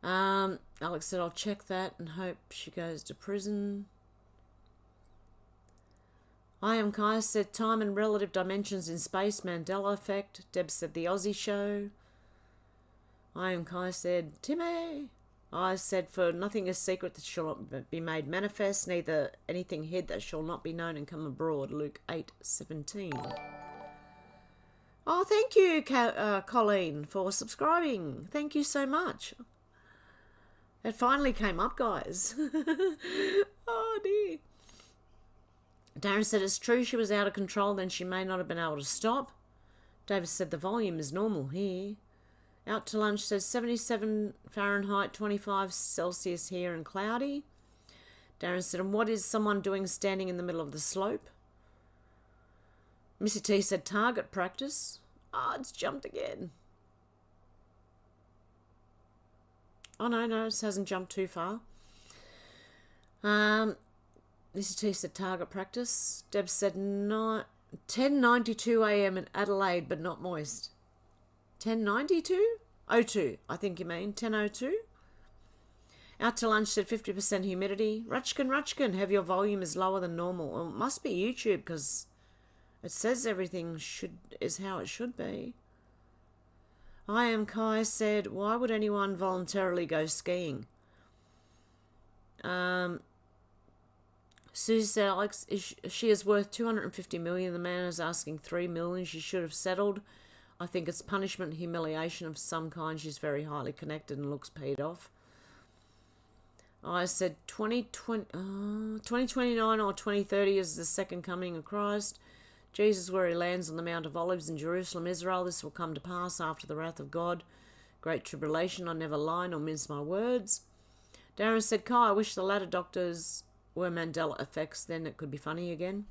Alex said, I'll check that and hope she goes to prison. I am Kai said, time and relative dimensions in space, Mandela effect. Deb said, the Aussie show. I am Kai said, Timmy. I said, for nothing is secret that shall not be made manifest, neither anything hid that shall not be known and come abroad. Luke 8:17. Oh, thank you, Colleen, for subscribing. Thank you so much. It finally came up, guys. Oh, dear. Darren said, it's true she was out of control, then she may not have been able to stop. David said, the volume is normal here. Out to lunch says 77 Fahrenheit, 25 Celsius here and cloudy. Darren said, and what is someone doing standing in the middle of the slope? Missy T said, target practice. Ah, it's jumped again. Oh, no, it hasn't jumped too far. Missy T said, target practice. Deb said, 10:92 a.m. in Adelaide, but not moist. 10:92? 02, I think you mean. 10:02? Out to lunch said 50% humidity. Rutchkin, have your volume is lower than normal. Well, it must be YouTube because it says everything is how it should be. I am Kai said, why would anyone voluntarily go skiing? Susie said, Alex, she is worth 250 million. The man is asking 3 million. She should have settled. I think it's punishment, humiliation of some kind. She's very highly connected and looks paid off. I said 2029 or 2030 is the second coming of Christ. Jesus, where he lands on the Mount of Olives in Jerusalem, Israel, this will come to pass after the wrath of God. Great tribulation, I never lie nor mince my words. Darren said, Kai, I wish the latter doctors were Mandela effects, then it could be funny again.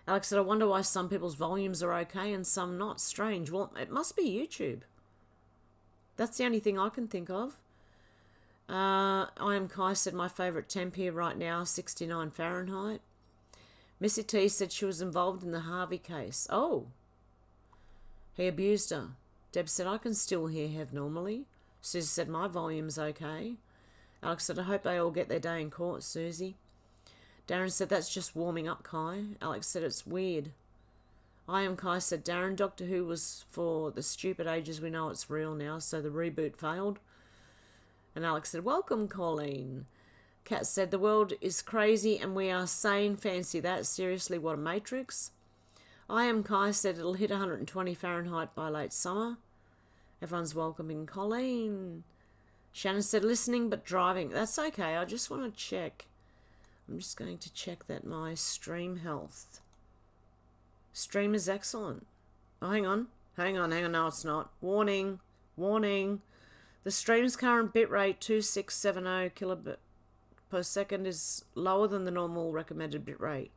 Alex said, I wonder why some people's volumes are okay and some not. Strange. Well, it must be YouTube. That's the only thing I can think of. I am Kai said, my favourite temp here right now, 69 Fahrenheit. Missy T said she was involved in the Harvey case. Oh. He abused her. Deb said, I can still hear Hev normally. Susie said, my volume's okay. Alex said, I hope they all get their day in court, Susie. Darren said, that's just warming up, Kai. Alex said, it's weird. I am Kai said, Darren, Doctor Who was for the stupid ages. We know it's real now, so the reboot failed. And Alex said, welcome, Colleen. Kat said, the world is crazy and we are sane. Fancy that. Seriously, what a matrix. I am Kai said, it'll hit 120 Fahrenheit by late summer. Everyone's welcoming Colleen. Shannon said, listening but driving. That's okay. I just want to check. I'm just going to check that my stream health. Stream is excellent. Oh, hang on. No, it's not. Warning. The stream's current bitrate 2670 kilobit per second is lower than the normal recommended bitrate.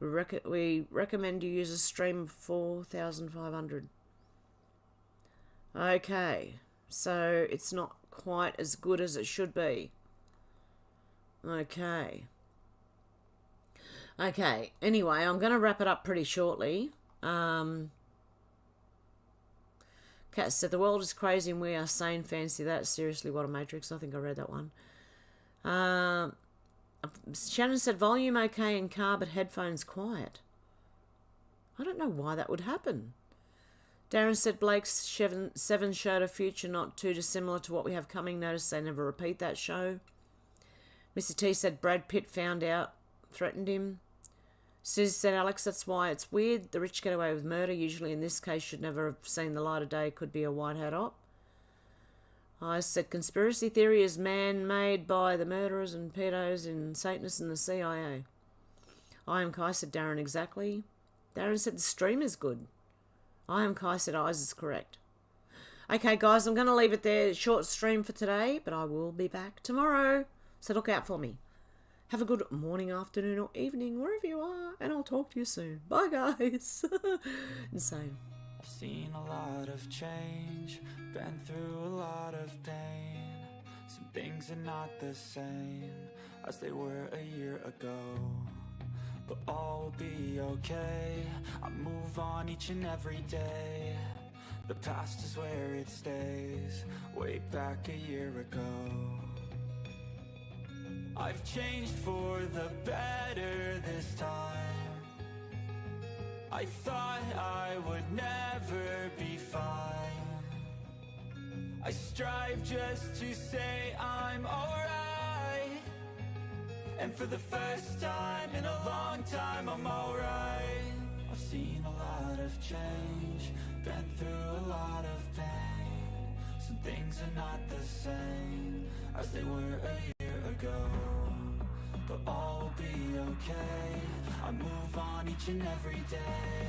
We recommend you use a stream of 4,500. Okay, so it's not quite as good as it should be. Okay, anyway, I'm going to wrap it up pretty shortly. Kat said, the world is crazy and we are sane. Fancy that. Seriously, what a matrix. I think I read that one. Shannon said, volume okay in car, but headphones quiet. I don't know why that would happen. Darren said, Blake's 7 showed a future not too dissimilar to what we have coming. Notice they never repeat that show. Mr. T said, Brad Pitt found out, threatened him. Susie said, Alex, that's why it's weird. The rich get away with murder. Usually in this case should never have seen the light of day. Could be a white hat op. I said, conspiracy theory is man-made by the murderers and pedos and Satanists and the CIA. I am Kai said, Darren, exactly. Darren said, the stream is good. I am Kai said, eyes is correct. Okay, guys, I'm going to leave it there. Short stream for today, but I will be back tomorrow. So look out for me. Have a good morning, afternoon, or evening, wherever you are, and I'll talk to you soon. Bye, guys. Insane. I've seen a lot of change, been through a lot of pain. Some things are not the same as they were a year ago, but all will be okay. I move on each and every day. The past is where it stays, way back a year ago. I've changed for the better this time. I thought I would never be fine. I strive just to say I'm alright, and for the first time in a long time I'm alright. I've seen a lot of change, been through a lot of pain. Some things are not the same as they were a year ago, but all will be okay. I move on each and every day.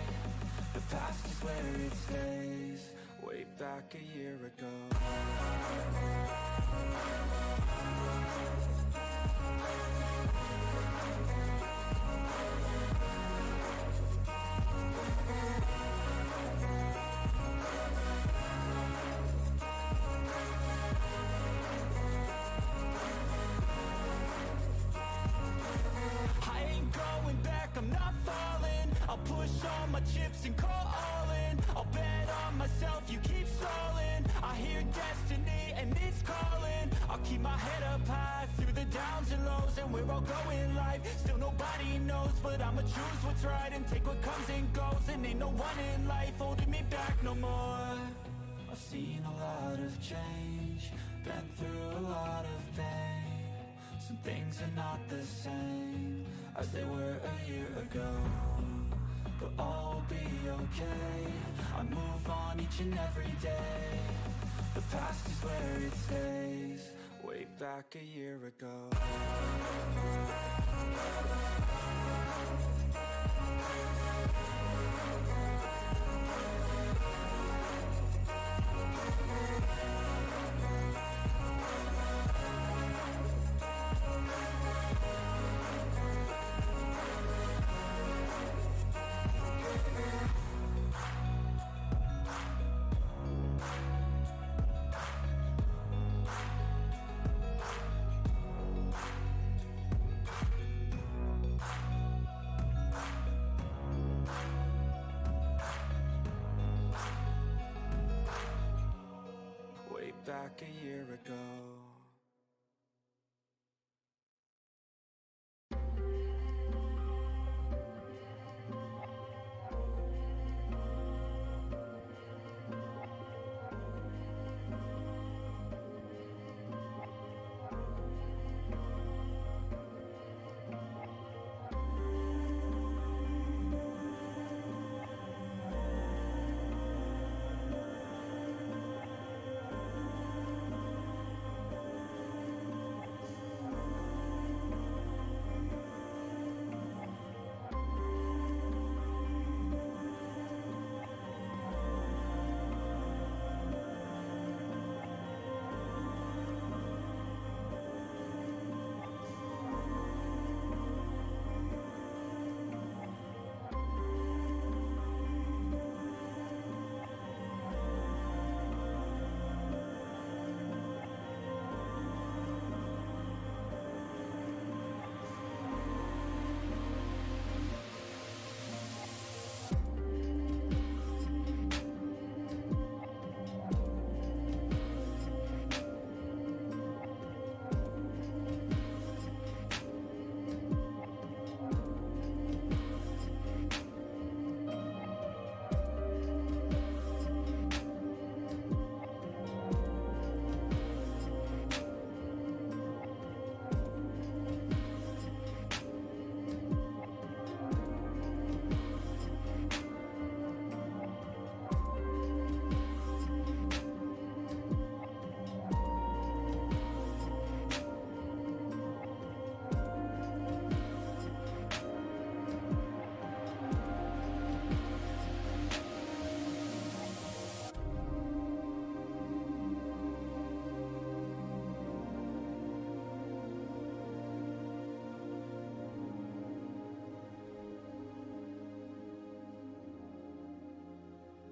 The past is where it stays, way back a year ago. I'm not falling. I'll push all my chips and call all in. I'll bet on myself, you keep stalling. I hear destiny and it's calling. I'll keep my head up high through the downs and lows, and we're all going live. Still nobody knows, but I'ma choose what's right and take what comes and goes. And ain't no one in life holding me back no more. I've seen a lot of change, been through a lot of pain. Some things are not the same as they were a year ago, but all will be okay. I move on each and every day. The past is where it stays, way back a year ago. Back a year ago.